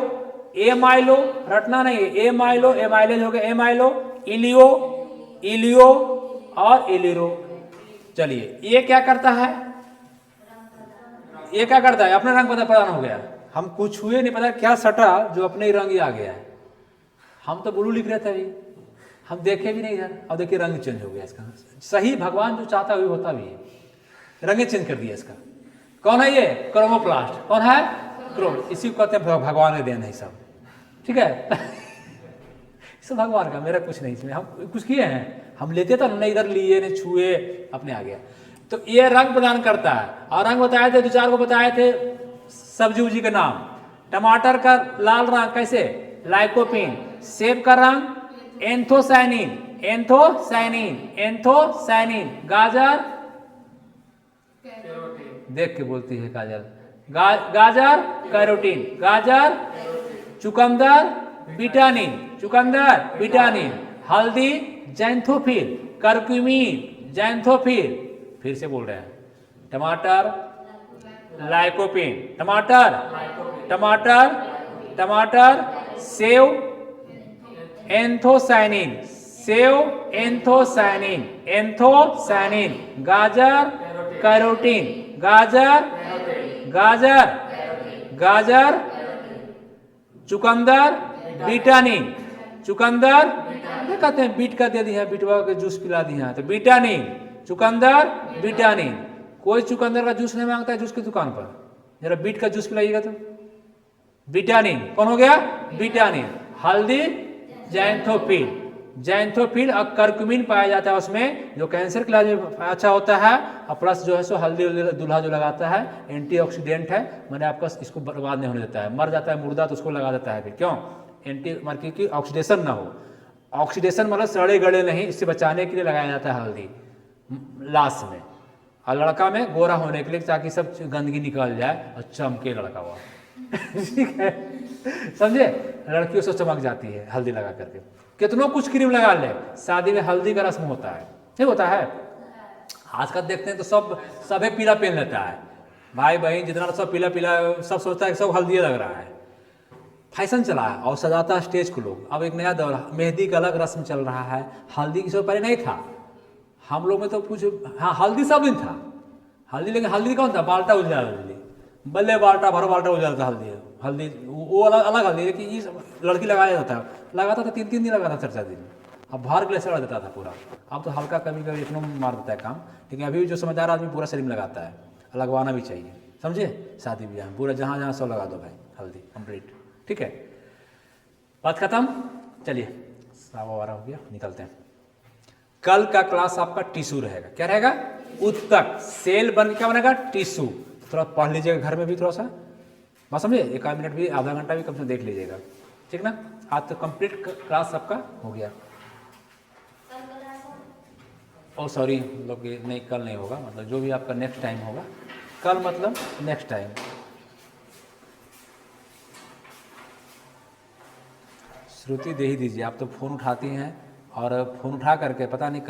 एमाइलो रटना नहीं है, एमाइलो, एमाइलेज हो गया, एमाइलो, इलियो, इलियो और इलिरो। चलिए ये क्या करता है, ये क्या करता है, अपना रंग प्रदान हो गया। हम कुछ हुए नहीं, पता क्या सटा जो अपने ही रंग ही आ गया है। हम तो ब्लू लिख रहे थे अभी, हम देखे भी नहीं इधर, अब देखिए रंग चेंज हो गया इसका। सही भगवान जो चाहता है होता भी है, रंग चेंज कर दिया इसका। कौन है ये, क्रोमोप्लास्ट, कौन है, क्रोम, इसी को कहते हैं भगवान के देन है सब, ठीक है। सब भगवान का, मेरा कुछ नहीं इसमें, हम कुछ किए हैं, हम लेते तो नहीं, इधर लिए नहीं छुए, अपने आ गया। तो ये रंग प्रदान करता है। और रंग बताए थे, 2-4 को बताए थे सब्जी उब्जी के नाम। टमाटर का लाल रंग कैसे, लाइकोपिन। सेब का रंग एंथोसायनिन, एंथोसायनिन, एंथोसायनिन। गाजर, देख के बोलती है काजल, गाजर कैरोटीन, गाजर। चुकंदर विटामिन, चुकंदर विटामिन। हल्दी जैंथोफिल, करक्यूमिन, जैंथोफिल। फिर से बोल रहे हैं, टमाटर लाइकोपिन, टमाटर, टमाटर, टमाटर। Save anthocyanin, save anthocyanin, anthocyanin. गाजर कैरोटीन, गाजर, गाजर, गाजर। चुकंदर विटामिन, चुकंदर, कहते हैं बीट का दे दिया, बीटवा का जूस पिला दिया, तो विटामिन, चुकंदर विटामिन। कोई चुकंदर का जूस नहीं मांगता है जूस की दुकान पर, जरा बीट का जूस पिलाइएगा तो विटामिन, कौन हो गया, विटामिन। हल्दी जैंथोफिल, जैंथोफिल और करक्यूमिन पाया जाता है उसमें, जो कैंसर के इलाज में अच्छा होता है। और प्लस जो है सो हल्दी दूल्हा जो लगाता है एंटीऑक्सीडेंट है, मैंने आपका इसको बर्बाद नहीं होने देता है। मर जाता है मुर्दा तो उसको लगा देता है, फिर क्यों, एंटी मर की ऑक्सीडेशन ना हो। ऑक्सीडेशन मतलब सड़े गड़े नहीं, इससे बचाने के लिए लगाया जाता है हल्दी लाश में। और लड़का में गोरा होने के लिए, ताकि सब गंदगी निकल जाए और चमके लड़का हुआ। ठीक है, समझे, लड़कियों से चमक जाती है हल्दी लगा करके। कितनों कुछ क्रीम लगा ले, शादी में हल्दी का रस्म होता है, नहीं होता है। आजकल देखते हैं तो सबे पीला पहन लेता है, भाई बहन जितना सब पीला पीला, सब सोचता है कि सब हल्दी लग रहा है, फैशन चला है। और सजाता है स्टेज को लोग। अब एक नया दौर, मेहंदी का अलग रस्म चल रहा है, हल्दी की पहले नहीं था हम लोग में तो कुछ। हाँ हल्दी सब दिन था, हल्दी, लेकिन हल्दी कौन था, बाल्टा उजला हल्दी, बल्ले बाल्टा भरो बाल्टा उजला था हल्दी, हल्दी वो अलग अलग हल्दी, लेकिन ये लड़की लगाया जाता है, लगाता था 3-3 दिन लगाता था, 4-4 दिन। अब भर के लिए सड़ा देता था पूरा। अब तो हल्का कभी कभी इतना मार देता है काम, लेकिन अभी जो समझदार आदमी पूरा शरीर में लगाता है, लगवाना भी चाहिए, समझे। शादी ब्याह में पूरा जहाँ जहाँ सब लगा दो भाई हल्दी कंप्लीट, ठीक है। बात खत्म, चलिए 12:15 हो गया, निकलते हैं। कल का क्लास आपका टिश्यू रहेगा, क्या रहेगा, उत्तक। सेल बन क्या बनेगा, टिश्यू। थोड़ा पढ़ लीजिएगा घर में भी, थोड़ा सा बात समझे, 1 मिनट भी, आधा घंटा भी कम से देख लीजिएगा, ठीक ना। आज तो कंप्लीट क्लास आपका हो गया। ओ सॉरी लोग, नहीं कल नहीं होगा, मतलब जो भी आपका नेक्स्ट टाइम होगा, कल मतलब नेक्स्ट टाइम। श्रुति दे ही दीजिए, आप तो फ़ोन उठाती हैं, और फ़ोन उठा करके पता नहीं